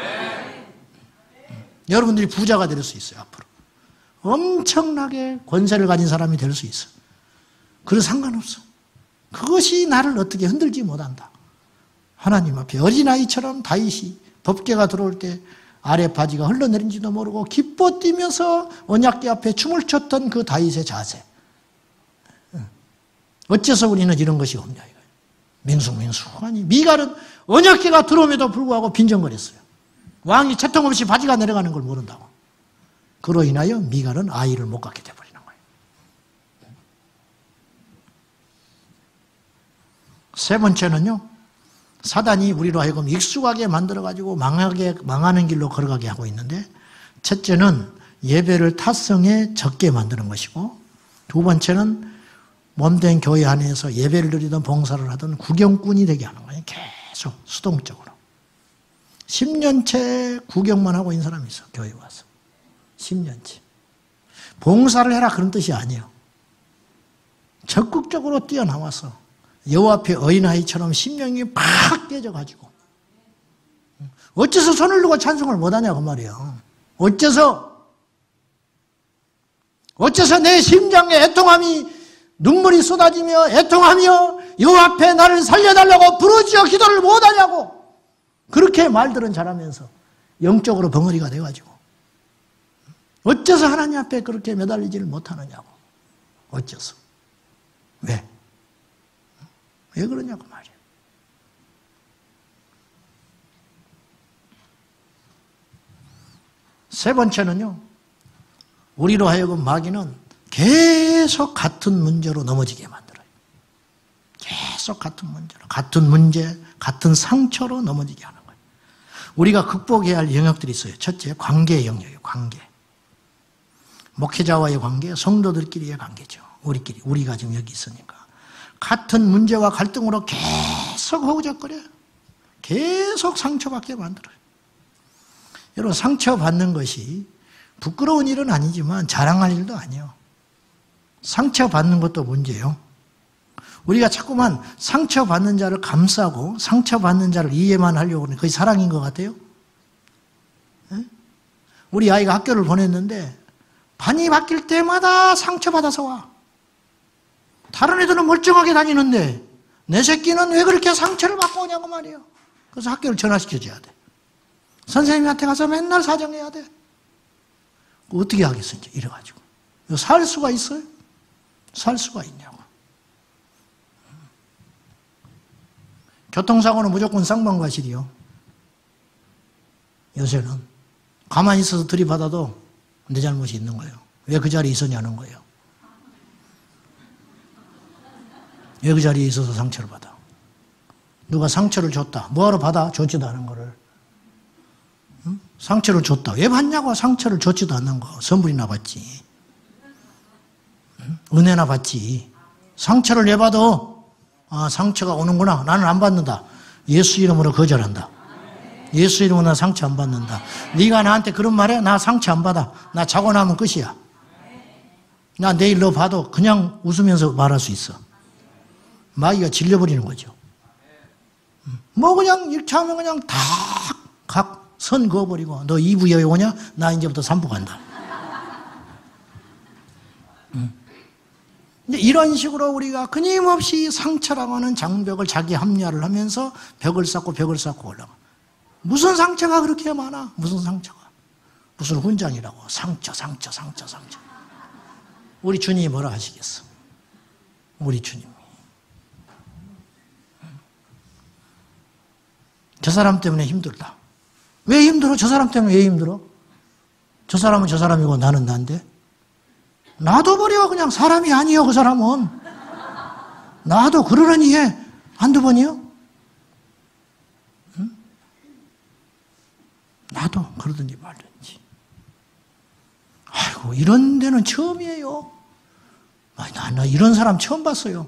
여러분들이 부자가 될 수 있어요. 앞으로 엄청나게 권세를 가진 사람이 될 수 있어. 그래서 상관없어. 그것이 나를 어떻게 흔들지 못한다. 하나님 앞에 어린아이처럼 다윗이 법궤가 들어올 때 아래 바지가 흘러내린지도 모르고 기뻐 뛰면서 언약궤 앞에 춤을 췄던 그 다윗의 자세. 어째서 우리는 이런 것이 없냐 이거예요. 민수. 아니 미갈은 언약궤가 들어옴에도 불구하고 빈정거렸어요. 왕이 채통 없이 바지가 내려가는 걸 모른다고. 그로 인하여 미갈은 아이를 못 갖게 돼버리는 거예요. 세 번째는요, 사단이 우리로 하여금 익숙하게 만들어가지고 망하는 길로 걸어가게 하고 있는데, 첫째는 예배를 타성에 적게 만드는 것이고, 두 번째는 몸된 교회 안에서 예배를 드리던 봉사를 하던 구경꾼이 되게 하는 거예요. 계속 수동적으로. 10년째 구경만 하고 있는 사람이 있어, 교회에 와서. 10년째. 봉사를 해라 그런 뜻이 아니에요. 적극적으로 뛰어나와서 여호와 앞에 어린아이처럼 심령이 팍 깨져가지고 어째서 손을 들고 찬송을 못하냐고 말이에요. 어째서 내 심장에 애통함이 눈물이 쏟아지며 애통하며 여호와 앞에 나를 살려달라고 부르짖어 기도를 못하냐고. 그렇게 말들은 잘하면서 영적으로 벙어리가 돼가지고 어째서 하나님 앞에 그렇게 매달리지를 못하느냐고. 어째서. 왜 그러냐고 말이에요. 세 번째는요, 우리로 하여금 마귀는 계속 같은 문제로 넘어지게 만들어요. 계속 같은 문제, 같은 상처로 넘어지게 하는 거예요. 우리가 극복해야 할 영역들이 있어요. 첫째, 관계의 영역이에요. 관계. 목회자와의 관계, 성도들끼리의 관계죠. 우리가 지금 여기 있으니까. 같은 문제와 갈등으로 계속 허우적거려요. 계속 상처받게 만들어요. 여러분, 상처받는 것이 부끄러운 일은 아니지만 자랑할 일도 아니에요. 상처받는 것도 문제예요. 우리가 자꾸만 상처받는 자를 감싸고 상처받는 자를 이해만 하려고 하는 그게 사랑인 것 같아요. 네? 우리 아이가 학교를 보냈는데 반이 바뀔 때마다 상처받아서 와. 다른 애들은 멀쩡하게 다니는데 내 새끼는 왜 그렇게 상처를 받고 오냐고 말이에요. 그래서 학교를 전화시켜줘야 돼. 선생님한테 가서 맨날 사정해야 돼. 어떻게 하겠어 이제 이래가지고. 살 수가 있어요? 살 수가 있냐고. 교통사고는 무조건 쌍방과실이요. 요새는 가만히 있어서 들이받아도 내 잘못이 있는 거예요. 왜 그 자리에 있었냐는 거예요. 왜 그 자리에 있어서 상처를 받아? 누가 상처를 줬다. 뭐하러 받아? 줬지도 않은 거를. 응? 상처를 줬다. 왜 받냐고. 상처를 줬지도 않는 거. 선물이나 받지. 응? 은혜나 받지. 상처를 왜 받아? 아, 상처가 오는구나. 나는 안 받는다. 예수 이름으로 거절한다. 예수 이름으로 나 상처 안 받는다. 네가 나한테 그런 말해? 나 상처 안 받아. 나 자고 나면 끝이야. 나 내일 너 봐도 그냥 웃으면서 말할 수 있어. 마귀가 질려버리는 거죠. 뭐 그냥 이렇게 하면 그냥 다 각 선 그어버리고 너 2부 여기 오냐? 나 이제부터 3부 간다. 근데 이런 식으로 우리가 끊임없이 상처라고 하는 장벽을 자기 합리화를 하면서 벽을 쌓고 올라가. 무슨 상처가 그렇게 많아? 무슨 상처가? 무슨 훈장이라고. 상처. 우리 주님이 뭐라 하시겠어? 우리 주님이. 저 사람 때문에 힘들다. 왜 힘들어? 저 사람 때문에 왜 힘들어? 저 사람은 저 사람이고 나는 난데? 놔둬버려. 그냥 사람이 아니요 그 사람은. 놔도 그러려니 해. 한두 번이요? 응? 나도 그러든지 말든지. 아이고, 이런 데는 처음이에요. 나 이런 사람 처음 봤어요.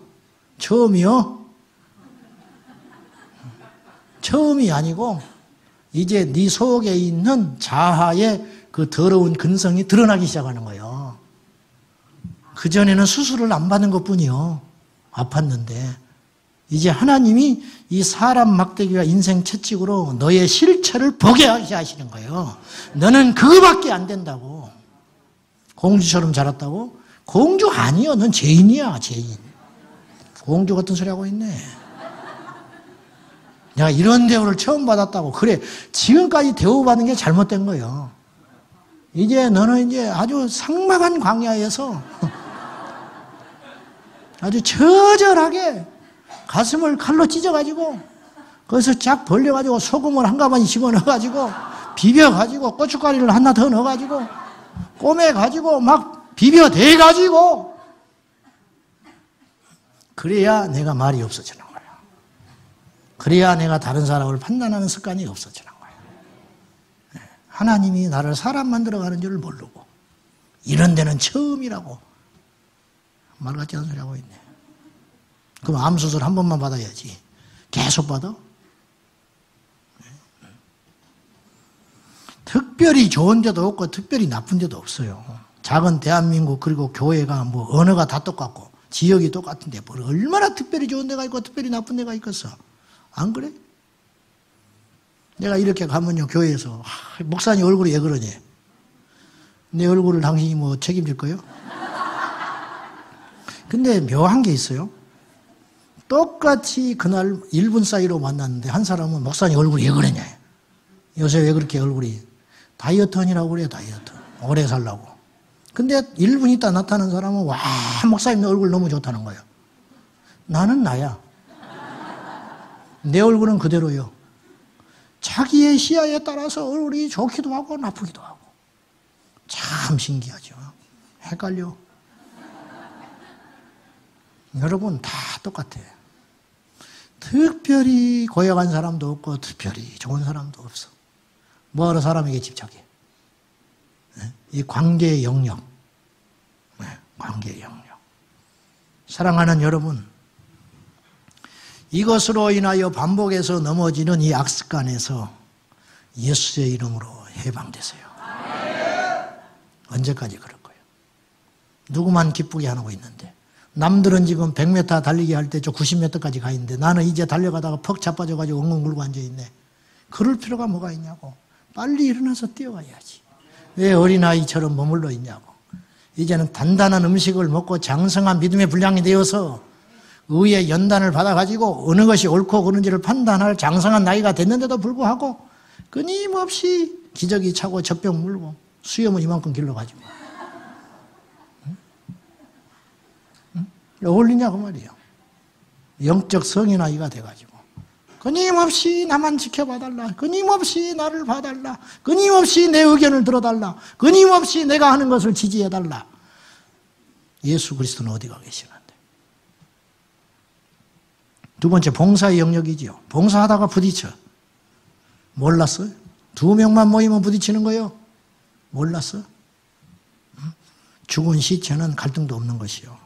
처음이요? 처음이 아니고 이제 네 속에 있는 자아의 그 더러운 근성이 드러나기 시작하는 거예요. 그전에는 수술을 안 받는 것뿐이요. 아팠는데 이제 하나님이 이 사람 막대기와 인생 채찍으로 너의 실체를 보게 하시는 거예요. 너는 그거밖에 안 된다고. 공주처럼 자랐다고? 공주 아니요. 넌 죄인이야, 죄인. 공주 같은 소리 하고 있네. 내가 이런 대우를 처음 받았다고. 그래, 지금까지 대우받는 게 잘못된 거예요. 이제 너는 이제 아주 삭막한 광야에서 아주 처절하게 가슴을 칼로 찢어가지고 거기서 쫙 벌려가지고 소금을 한 가마니 집어넣어가지고 비벼가지고 고춧가루를 하나 더 넣어가지고 꼬매가지고 막 비벼대가지고 그래야 내가 말이 없어지는 거야. 그래야 내가 다른 사람을 판단하는 습관이 없어지는 거야. 하나님이 나를 사람 만들어가는 줄 모르고 이런 데는 처음이라고 말 같지 않은 소리 하고 있네. 그럼 암수술 한 번만 받아야지. 계속 받아? 특별히 좋은 데도 없고 특별히 나쁜 데도 없어요. 작은 대한민국 그리고 교회가 뭐 언어가 다 똑같고 지역이 똑같은데 뭘 얼마나 특별히 좋은 데가 있고 특별히 나쁜 데가 있겠어. 안 그래? 내가 이렇게 가면요 교회에서 목사님 얼굴이 왜 그러니? 내 얼굴을 당신이 뭐 책임질 거요? 근데 묘한 게 있어요. 똑같이 그날 1분 사이로 만났는데 한 사람은 목사님 얼굴이 왜 그러냐? 요새 왜 그렇게 얼굴이 다이어트하니라고 그래요. 다이어트. 오래 살라고. 근데 1분 있다 나타나는 사람은 와 목사님 얼굴 너무 좋다는 거예요. 나는 나야. 내 얼굴은 그대로요. 자기의 시야에 따라서 얼굴이 좋기도 하고 나쁘기도 하고. 참 신기하죠. 헷갈려. 여러분 다 똑같아요. 특별히 고약한 사람도 없고 특별히 좋은 사람도 없어. 뭐하러 사람에게 집착해? 이 관계의 영역. 관계의 영역. 사랑하는 여러분, 이것으로 인하여 반복해서 넘어지는 이 악습관에서 예수의 이름으로 해방되세요. 언제까지 그럴 거예요? 누구만 기쁘게 하고 있는데 남들은 지금 100m 달리기 할 때 저 90m까지 가 있는데 나는 이제 달려가다가 퍽 자빠져가지고 엉엉 물고 앉아있네. 그럴 필요가 뭐가 있냐고. 빨리 일어나서 뛰어가야지. 왜 어린아이처럼 머물러 있냐고. 이제는 단단한 음식을 먹고 장성한 믿음의 분량이 되어서 의의 연단을 받아가지고 어느 것이 옳고 그른지를 판단할 장성한 나이가 됐는데도 불구하고 끊임없이 기저귀 차고 젖병 물고 수염은 이만큼 길러가지고 어울리냐고 말이에요. 영적 성인아이가 돼가지고 끊임없이 나만 지켜봐달라. 끊임없이 나를 봐달라. 끊임없이 내 의견을 들어달라. 끊임없이 내가 하는 것을 지지해달라. 예수 그리스도는 어디가 계시는데? 두 번째 봉사의 영역이지요. 봉사하다가 부딪혀. 몰랐어요? 2명만 모이면 부딪히는 거예요. 몰랐어? 죽은 시체는 갈등도 없는 것이요.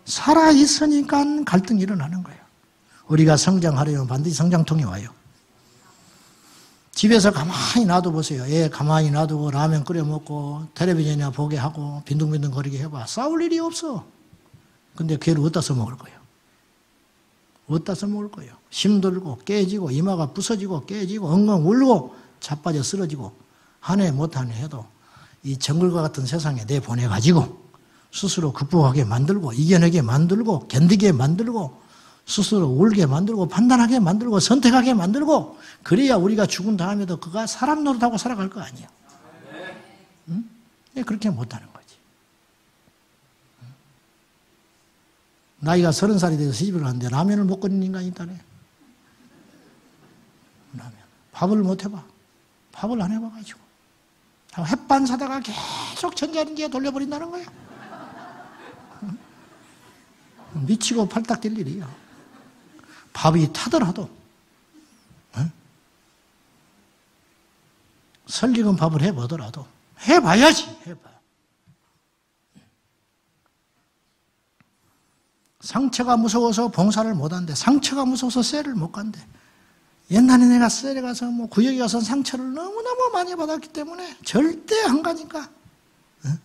살아있으니까 갈등이 일어나는 거예요. 우리가 성장하려면 반드시 성장통이 와요. 집에서 가만히 놔둬보세요. 애 가만히 놔두고 라면 끓여 먹고 텔레비전이나 보게 하고 빈둥빈둥 거리게 해봐. 싸울 일이 없어. 근데 걔를 어디다 써먹을 거예요? 어디다 써먹을 거예요? 힘들고 깨지고 이마가 부서지고 깨지고 엉엉 울고 자빠져 쓰러지고 한 해 못한 해도 이 정글과 같은 세상에 내보내가지고 스스로 극복하게 만들고 이겨내게 만들고 견디게 만들고 스스로 울게 만들고 판단하게 만들고 선택하게 만들고 그래야 우리가 죽은 다음에도 그가 사람 노릇하고 살아갈 거 아니에요. 응? 그렇게 못하는 거지. 나이가 30살이 돼서 시집을 갔는데 라면을 못 끓이는 인간이 있다네. 라면. 밥을 못 해봐. 밥을 안 해봐가지고. 햇반 사다가 계속 전자레인지에 돌려버린다는 거야. 미치고 팔딱 뛸 일이야. 밥이 타더라도 설익은 밥을 해보더라도 해봐야지. 해봐. 상처가 무서워서 봉사를 못한대. 상처가 무서워서 셀을 못 간대. 옛날에 내가 셀에 가서 뭐 구역에 가서 상처를 너무너무 많이 받았기 때문에 절대 안 가니까. 응?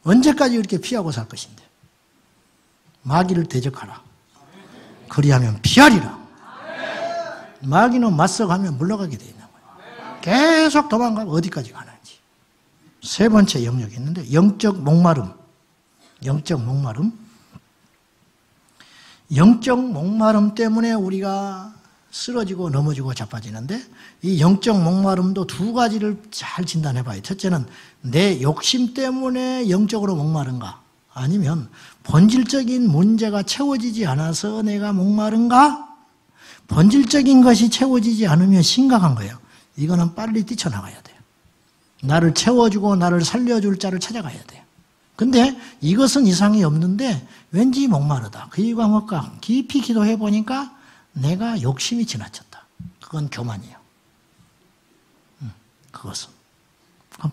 언제까지 이렇게 피하고 살 것인데. 마귀를 대적하라. 그리하면 피하리라. 마귀는 맞서가면 물러가게 돼 있는 거예요. 계속 도망가면 어디까지 가는지. 세 번째 영역이 있는데 영적 목마름. 영적 목마름. 영적 목마름 때문에 우리가 쓰러지고 넘어지고 자빠지는데 이 영적 목마름도 두 가지를 잘 진단해 봐요. 첫째는 내 욕심 때문에 영적으로 목마른가? 아니면 본질적인 문제가 채워지지 않아서 내가 목마른가? 본질적인 것이 채워지지 않으면 심각한 거예요. 이거는 빨리 뛰쳐나가야 돼요. 나를 채워주고 나를 살려줄 자를 찾아가야 돼요. 근데 이것은 이상이 없는데 왠지 목마르다. 그 이유가 뭘까? 깊이 기도해 보니까 내가 욕심이 지나쳤다. 그건 교만이에요. 그것은.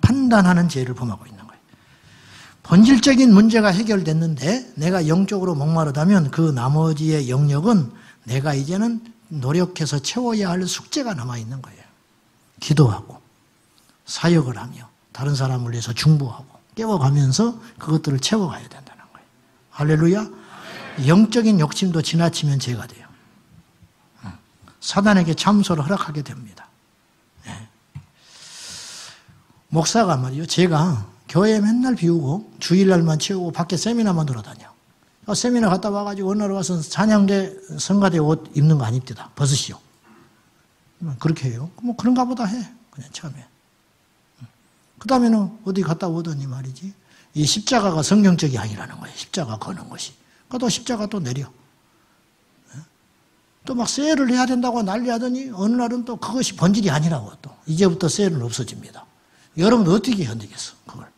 판단하는 죄를 범하고 있는 거예요. 본질적인 문제가 해결됐는데 내가 영적으로 목마르다면 그 나머지의 영역은 내가 이제는 노력해서 채워야 할 숙제가 남아있는 거예요. 기도하고 사역을 하며 다른 사람을 위해서 중보하고 깨워가면서 그것들을 채워가야 된다는 거예요. 할렐루야. 영적인 욕심도 지나치면 죄가 돼요. 사단에게 참소를 허락하게 됩니다. 네. 목사가 말이요. 제가 교회 맨날 비우고 주일날만 채우고 밖에 세미나만 돌아다녀. 세미나 갔다 와가지고 어느 날 와서 찬양대 성가대 옷 입는 거 안 입대다. 벗으시오. 그렇게 해요. 뭐 그런가 보다 해. 그냥 처음에. 그 다음에는 어디 갔다 오더니 말이지. 이 십자가가 성경적이 아니라는 거예요. 십자가 거는 것이. 또 십자가 또 내려. 또 막 세일을 해야 된다고 난리하더니 어느 날은 또 그것이 본질이 아니라고 또. 이제부터 세일은 없어집니다. 여러분 어떻게 견디겠어? 그걸.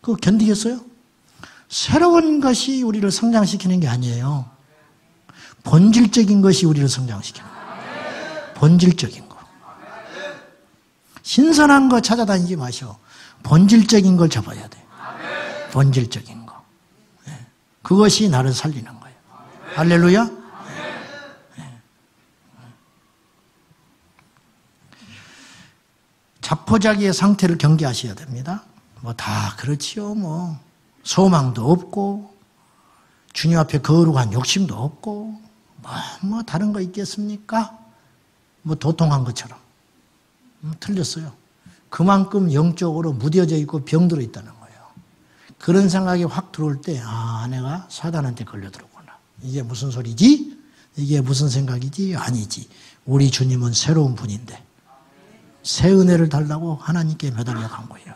그거 견디겠어요? 새로운 것이 우리를 성장시키는 게 아니에요. 본질적인 것이 우리를 성장시키는 거예요. 본질적인 거. 신선한 거 찾아다니지 마셔. 본질적인 걸 잡아야 돼. 본질적인 거. 그것이 나를 살리는 거예요. 할렐루야. 자포자기의 상태를 경계하셔야 됩니다. 뭐 다 그렇지요. 뭐 소망도 없고 주님 앞에 거룩한 욕심도 없고 뭐 다른 거 있겠습니까? 뭐 도통한 것처럼. 틀렸어요. 그만큼 영적으로 무뎌져 있고 병들어 있다는 거예요. 그런 생각이 확 들어올 때 내가 사단한테 걸려들었구나. 이게 무슨 소리지? 이게 무슨 생각이지? 아니지. 우리 주님은 새로운 분인데 새 은혜를 달라고 하나님께 매달려 간 거예요.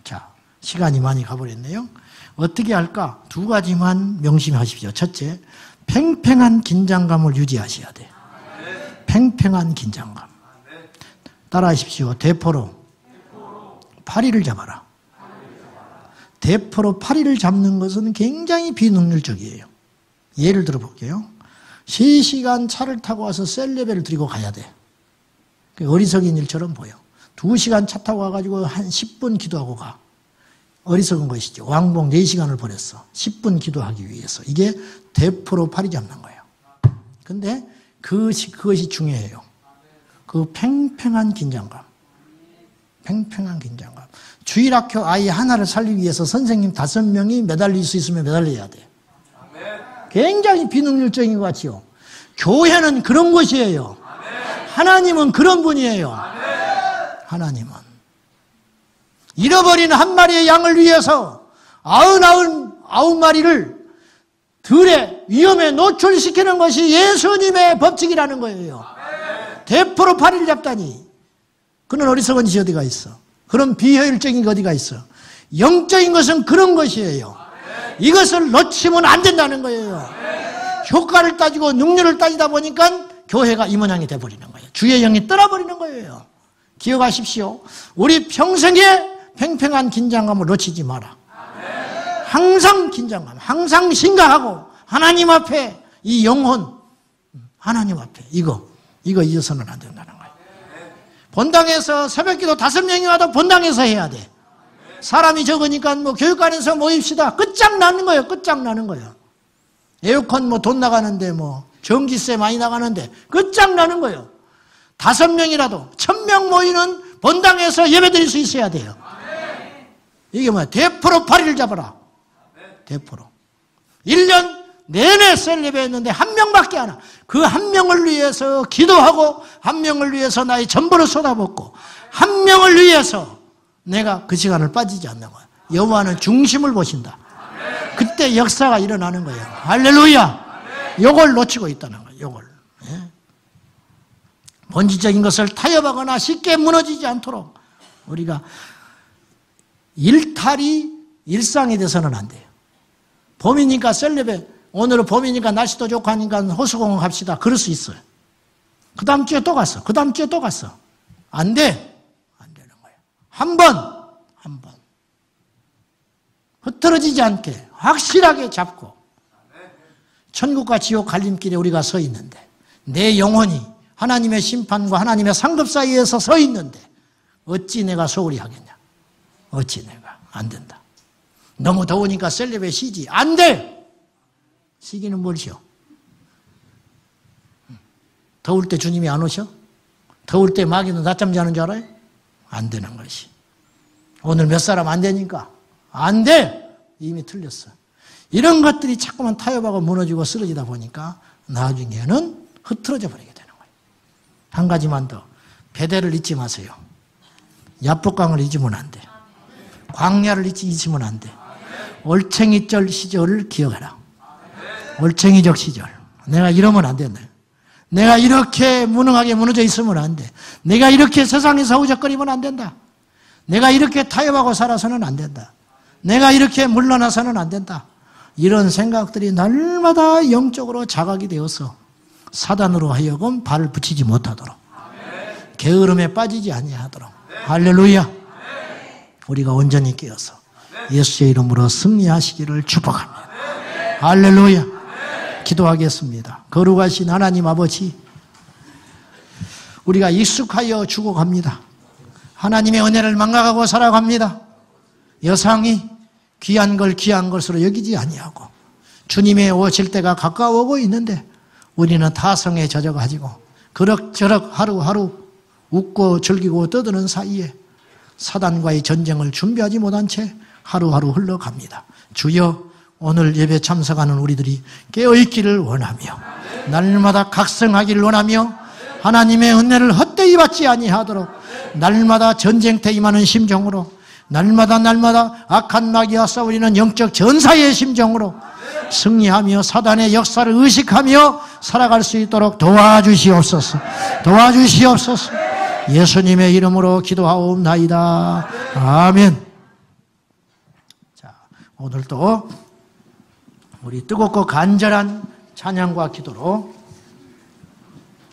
자, 시간이 많이 가버렸네요. 어떻게 할까? 두 가지만 명심하십시오. 첫째, 팽팽한 긴장감을 유지하셔야 돼요. 팽팽한 긴장감. 따라하십시오. 대포로 파리를 잡아라. 대포로 파리를 잡는 것은 굉장히 비능률적이에요. 예를 들어 볼게요. 3시간 차를 타고 와서 셀레베를 들고 가야 돼. 어리석인 일처럼 보여. 2시간 차 타고 와가지고 한 10분 기도하고 가. 어리석은 것이죠. 왕복 4시간을 보냈어. 10분 기도하기 위해서. 이게 대포로 파리 잡는 거예요. 근데 그것이 중요해요. 그 팽팽한 긴장감. 팽팽한 긴장감. 주일학교 아이 하나를 살리기 위해서 선생님 5명이 매달릴 수 있으면 매달려야 돼. 굉장히 비능률적인 것 같지요. 교회는 그런 곳이에요. 하나님은 그런 분이에요. 하나님은 잃어버린 한 마리의 양을 위해서 99마리를 들의 위험에 노출시키는 것이 예수님의 법칙이라는 거예요. 대포로 파리를 잡다니. 그런 어리석은 짓이 어디가 있어. 그런 비효율적인 게 어디가 있어. 영적인 것은 그런 것이에요. 이것을 놓치면 안 된다는 거예요. 효과를 따지고 능률을 따지다 보니까 교회가 이 모양이 돼버리는 거예요. 주의 영이 떠나버리는 거예요. 기억하십시오. 우리 평생에 팽팽한 긴장감을 놓치지 마라. 항상 긴장감, 항상 심각하고 하나님 앞에 이 영혼, 하나님 앞에 이거 잊어서는 안 된다는 거예요. 본당에서 새벽기도 5명이 와도 본당에서 해야 돼. 사람이 적으니까 뭐 교육관에서 모입시다. 끝장나는 거예요. 끝장나는 거예요. 에어컨 뭐 돈 나가는데 뭐 전기세 많이 나가는데 끝장나는 거예요. 5명이라도 1000명 모이는 본당에서 예배드릴 수 있어야 돼요. 이게 뭐야? 대포로 파리를 잡아라. 대포로. 1년 내내 셀 예배했는데 1명밖에 안 와. 그 1명을 위해서 기도하고 1명을 위해서 나의 전부를 쏟아붓고 1명을 위해서 내가 그 시간을 빠지지 않는 거야. 여호와는 중심을 보신다. 그때 역사가 일어나는 거예요. 할렐루야. 요걸 놓치고 있다는 거예요. 요걸. 예? 본질적인 것을 타협하거나 쉽게 무너지지 않도록 우리가 일탈이 일상이 돼서는 안 돼요. 봄이니까 셀레베, 오늘은 봄이니까 날씨도 좋고 하니까 호수공원 갑시다. 그럴 수 있어요. 그 다음 주에 또 갔어. 그 다음 주에 또 갔어. 안 돼. 안 되는 거예요. 한 번. 흐트러지지 않게 확실하게 잡고 천국과 지옥 갈림길에 우리가 서 있는데 내 영혼이 하나님의 심판과 하나님의 상급 사이에서 서 있는데 어찌 내가 소홀히 하겠냐. 어찌 내가. 안 된다. 너무 더우니까 셀레베 쉬지. 안 돼. 쉬기는 뭘 쉬어. 더울 때 주님이 안 오셔? 더울 때 마귀는 낮잠 자는 줄 알아요? 안 되는 것이. 오늘 몇 사람 안 되니까 안 돼. 이미 틀렸어. 이런 것들이 자꾸만 타협하고 무너지고 쓰러지다 보니까 나중에는 흐트러져 버리게 되는 거예요. 한 가지만 더. 베델을 잊지 마세요. 야복강을 잊으면 안 돼. 광야를 잊으면 안 돼. 올챙이절 시절을 기억해라. 올챙이적 시절. 내가 이러면 안 된다. 내가 이렇게 무능하게 무너져 있으면 안 돼. 내가 이렇게 세상에서 우적거리면 안 된다. 내가 이렇게 타협하고 살아서는 안 된다. 내가 이렇게 물러나서는 안 된다. 이런 생각들이 날마다 영적으로 자각이 되어서 사단으로 하여금 발을 붙이지 못하도록 게으름에 빠지지 아니하도록 할렐루야. 우리가 온전히 깨어서 예수의 이름으로 승리하시기를 축복합니다. 할렐루야. 기도하겠습니다. 거룩하신 하나님 아버지, 우리가 익숙하여 죽어갑니다. 하나님의 은혜를 망각하고 살아갑니다. 여상이 귀한 걸 귀한 것으로 여기지 아니하고 주님의 오실 때가 가까워오고 있는데 우리는 타성에 젖어가지고 그럭저럭 하루하루 웃고 즐기고 떠드는 사이에 사단과의 전쟁을 준비하지 못한 채 하루하루 흘러갑니다. 주여, 오늘 예배 참석하는 우리들이 깨어있기를 원하며 날마다 각성하기를 원하며 하나님의 은혜를 헛되이 받지 아니하도록 날마다 전쟁터 임하는 심정으로 날마다 악한 마귀와 싸우리는 영적 전사의 심정으로 승리하며 사단의 역사를 의식하며 살아갈 수 있도록 도와주시옵소서. 도와주시옵소서. 예수님의 이름으로 기도하옵나이다. 아멘. 자, 오늘도 우리 뜨겁고 간절한 찬양과 기도로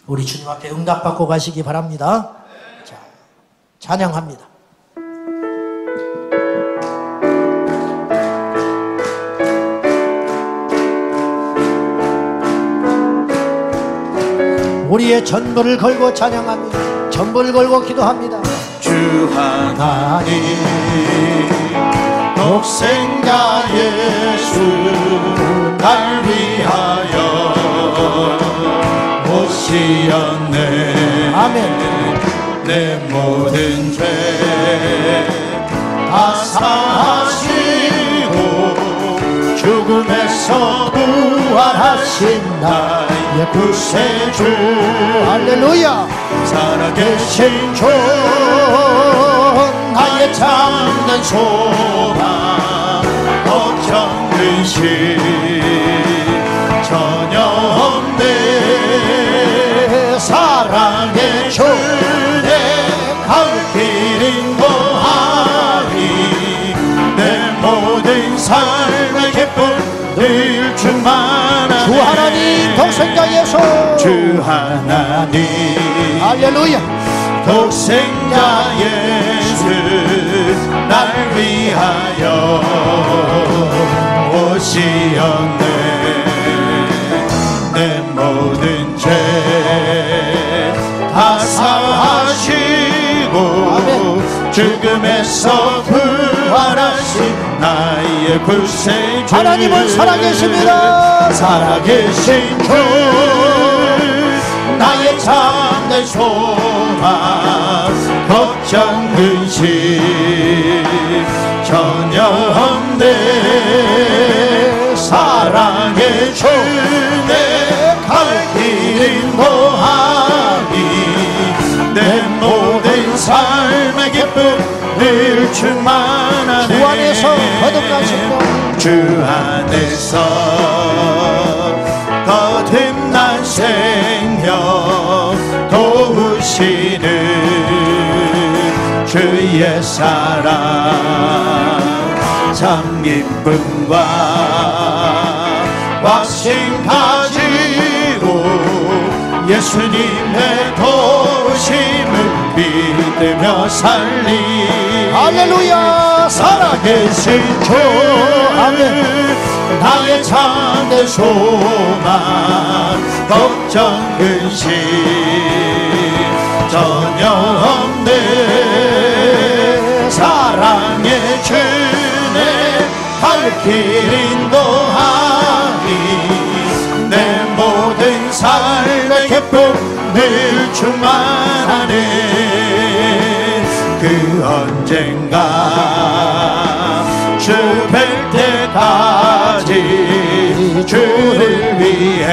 우리 주님 앞에 응답받고 가시기 바랍니다. 자, 찬양합니다. 우리의 전부를 걸고 찬양합니다. 전부를 걸고 기도합니다. 주 하나님 독생자 예수 날 위하여 오시었네. 아멘. 내 모든 죄 다 사하시고 죽음에서 부활하신 나의 구세주 할렐루야. 살아계신 주 나의 참된 소망 걱정 의심 전혀 없네. 사랑의 주 내 갈 길인 거하니 내 모든 삶의 기쁨 늘 충만하네. 주 하나님 독생자 예수 주 하나님 할렐루야. 독생자 예수 날 위하여 오시었네. 내 모든 죄 다 사하시고 아멘. 죽음에서 부활하신 나의 구세주 하나님은 살아계십니다. 살아계신 주 나의 참된 소망 걱정 근심 전혀 없네 사랑의 주 내 갈 길 인도하니 내 모든 삶의 기쁨 늘 충만하네 주 안에서 거듭나신 주 안에서 거듭난 생명 도우시는 주의 사랑 참 기쁨과 확신 가지고 예수님의 도우심을 믿으며 살리 할렐루야. 살아계신 주 아멘 나의 참된 소망 걱정 근심 전혀 없네 사랑의 주내 갈 길 인도하니 내 모든 삶의 기쁨 늘 충만하네 그 언젠가 주 뵐 때까지 주를 위해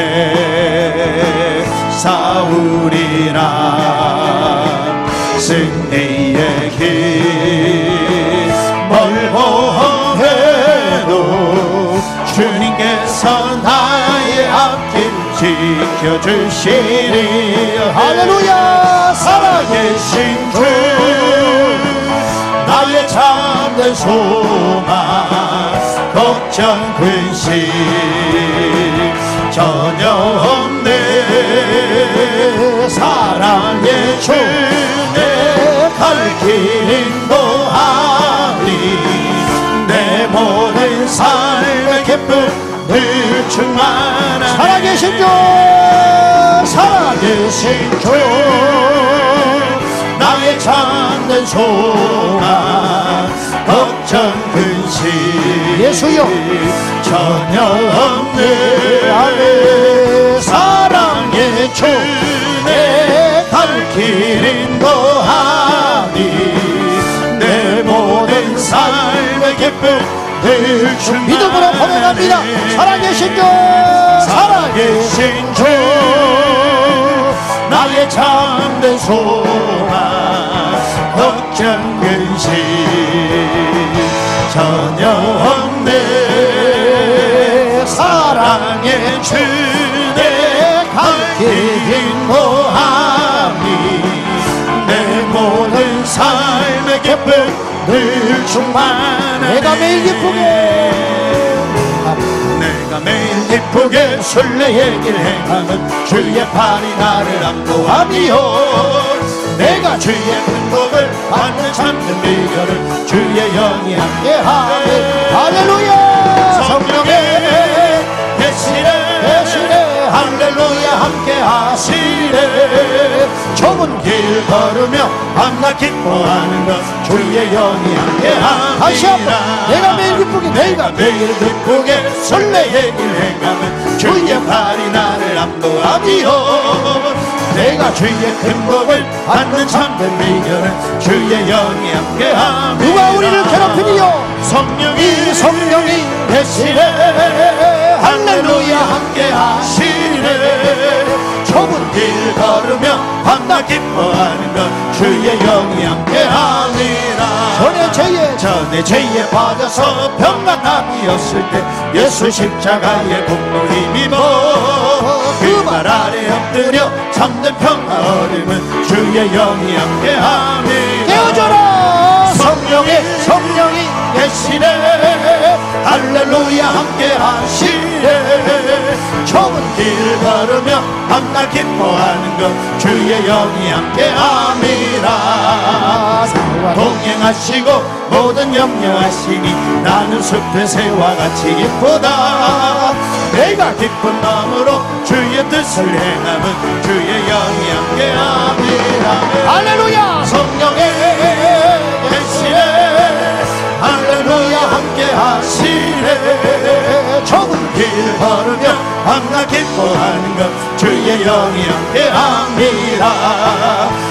싸우리라 승리의 길 멀고 해도 주님께서 나의 앞길 지켜주시리 할렐루야. 살아계신 주 나의 참된 소망 걱정 근심 전혀 없네 사랑의 주 내 갈 길 인도하리 내 모든 삶의 기쁨 늘 충만하네 살아계신 주 살아계신 주 나의 참된 소망 걱정 근심 예수여 전혀 없네 아멘 사랑의 주 내 갈 길 인도하니 내 모든 삶의 기쁨 늘 충만하네 믿음으로 고백합니다. 살아계신 주 살아계신 주 나의 참된 소망 걱정 근심 전혀 없네 사랑의 주 내 갈 길 인도하니 내 모든 삶의 기쁨 늘 충만하네 내가 매일 기쁘게 내가 매일 기쁘게 순례의 길 행하는 주의 팔이 나를 안보하며 내가 주의 큰 복을 받는 참된 비결을 주의 영이 함께하네 할렐루야. 성령의 대신에 할렐루야 함께하시네 좁은 길 걸으며 밤낮 기뻐하는 것 주의 영이 다시 한번 함께합니다 내가 매일 기쁘게 내가 매일 기쁘게 순례의 길 행하면 주의 팔이 나를 안보하며 내가 주의 큰 복을 받는 참된 비결은 주의 영이 함께합니다 누가 우리를 괴롭히니요 성령이 대신에 할렐루야 함께하시네 좁은 길 걸으며 밤낮 기뻐하는 것 주의 영이 함께합니다 전에 죄에 빠져서 병만남이었을 때 예수 십자가의 공로 힘입어 그 말 아래 엎드려 잠든 평화 얻음은 주의 영이 함께합니다 깨어져라. 성령이 계시네 할렐루야 함께하시네 좁은 길 걸으며 밤낮 기뻐하는 것 주의 영이 함께합니다 동행하시고 모든 염려하시니 나는 숲의 새와 같이 기쁘다 내가 기쁜 마음으로 주의 뜻을 행하면 주의 영이 함께합니다 할렐루야. 성령의 영이 함께함이라.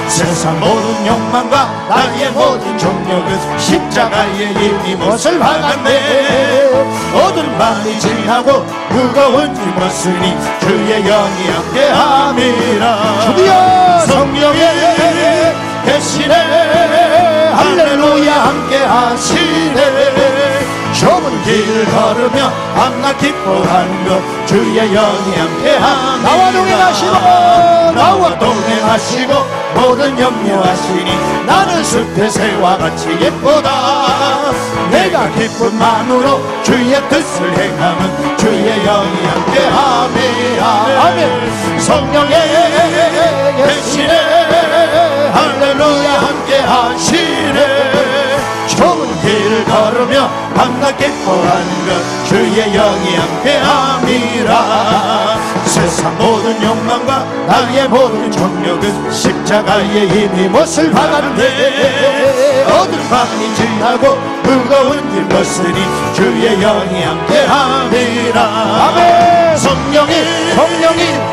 세상 모든 욕망과 나의 모든 정욕은 십자가에 이미 못을 박았네. 어두운 밤이 지나고 무거운 짐을 쓰니 주의 영이 함께함이라. 주여 성령의 계시네 할렐루야 함께하시네. 좁은 길 걸으며 밤낮 기뻐하는 것 주의 영이 함께함이라. 나와 동행하시고 나와 동행하시고 모든 염려하시니 나는 숲의 새와 같이 예쁘다. 내가 기쁜 마음으로 주의 뜻을 행하면 주의 영이 함께함이라. 아멘. 성령의 계시네 할렐루야 함께하시네. 좁은 길 걸으며 밤낮 기뻐하는 것 주의 영이 함께함이라. 세상 모든 욕망과 나의 모든 정욕은 십자가에 이미 못을 박았네. 어두운 밤이 지나고 무거운 길 벗으니 주의 영이 함께함이라. 아멘. 성령이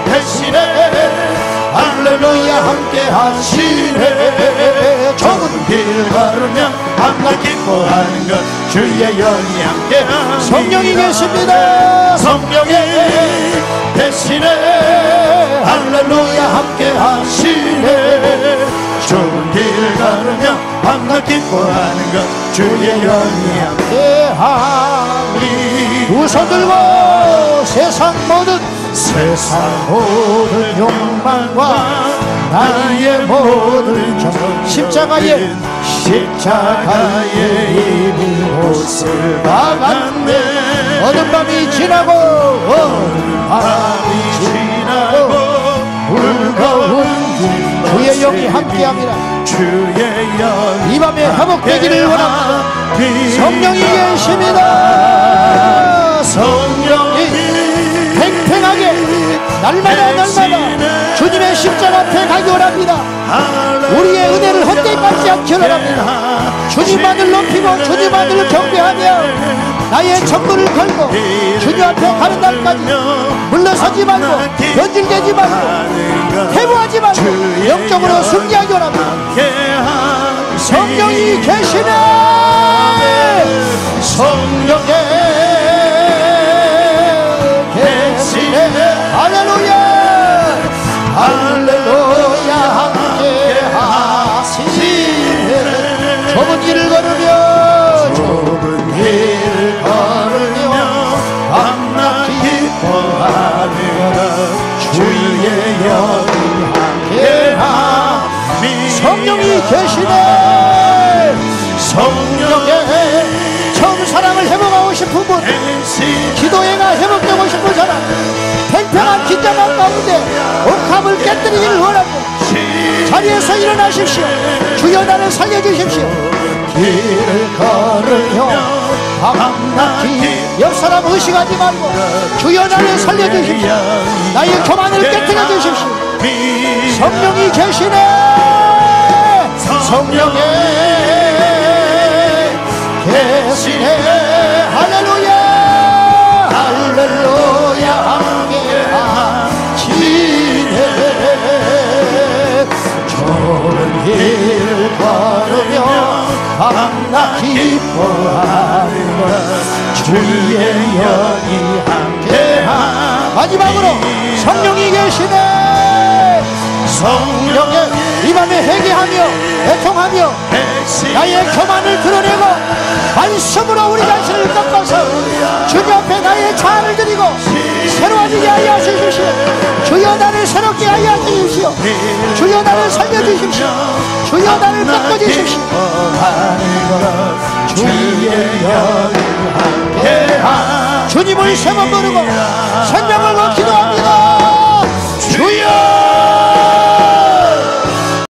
대신에 할렐루야 함께하시네. 좁은 길 걸으며 밤낮 기뻐하는 것 주의 영이 함께하시네. 성령이 계십니다. 성령이 대신에 할렐루야 함께하시네. 좁은 길 걸으며 밤낮 기뻐하는 것 주의 영이 함께하니. 두 손 들고 세상 모든 욕망과 나의 모든 정욕 십자가에 이미 못을 박았네. 어두운 밤이 지나고 무거운 주의 영이 함께합니다. 주의 영이 이 밤에 회복되기를 원합니다. 성령이 계십니다. 성령이 팽팽하게 날마다 주님의 십자가 앞에 가기 원합니다. 우리의 은혜를 헛되이 받지 않기 원합니다. 주님만을 높이고 주님만을 경배하며 나의 전부를 걸고 주님 앞에 가는 날까지 물러서지 말고 변질되지 말고 퇴보하지 말고 영적으로 승리하기 원합니다. 성령이 계시네. 성령의 계시네 할렐루야 할렐루야 함께하시네. 좁은 길을 걸으며 밤낮 기뻐하는 주의 영이 함께하니. 성령이 계시네. 성령의 처음 사랑을 회복하고 싶은 분, 기도회가 회복되고 싶은 사람, 팽팽한 긴장감 가운데 옥합을 깨뜨리기를 원합니다. 자리에서 일어나십시오. 주여 나를 살려주십시오. 길을 걸으며 밤낮 옆 사람 의식하지 말고 주여 나를 살려주십시오. 나의 교만을 깨뜨려 주십시오. 성령이 계시네. 성령의 계시네 할렐루야 할렐루야 함께하시네. 좁은 길 걸으며 밤낮 기뻐하는 것 주의 영이 함께하니. 마지막으로 성령이 계시네. 성령의 이 밤에 회개하며 애통하며 나의 교만을 드러내고 말씀으로 우리 자신을 꺾어서 주님 앞에 나의 자아를 드리고 새로워지게 하여 주십시오. 주여 나를 새롭게 하여 주십시오. 주여 나를 살려주십시오. 주여 나를 꺾어주십시오. 주의 영이 함께하니. 주님을 세 번 부르고 생명을 얻기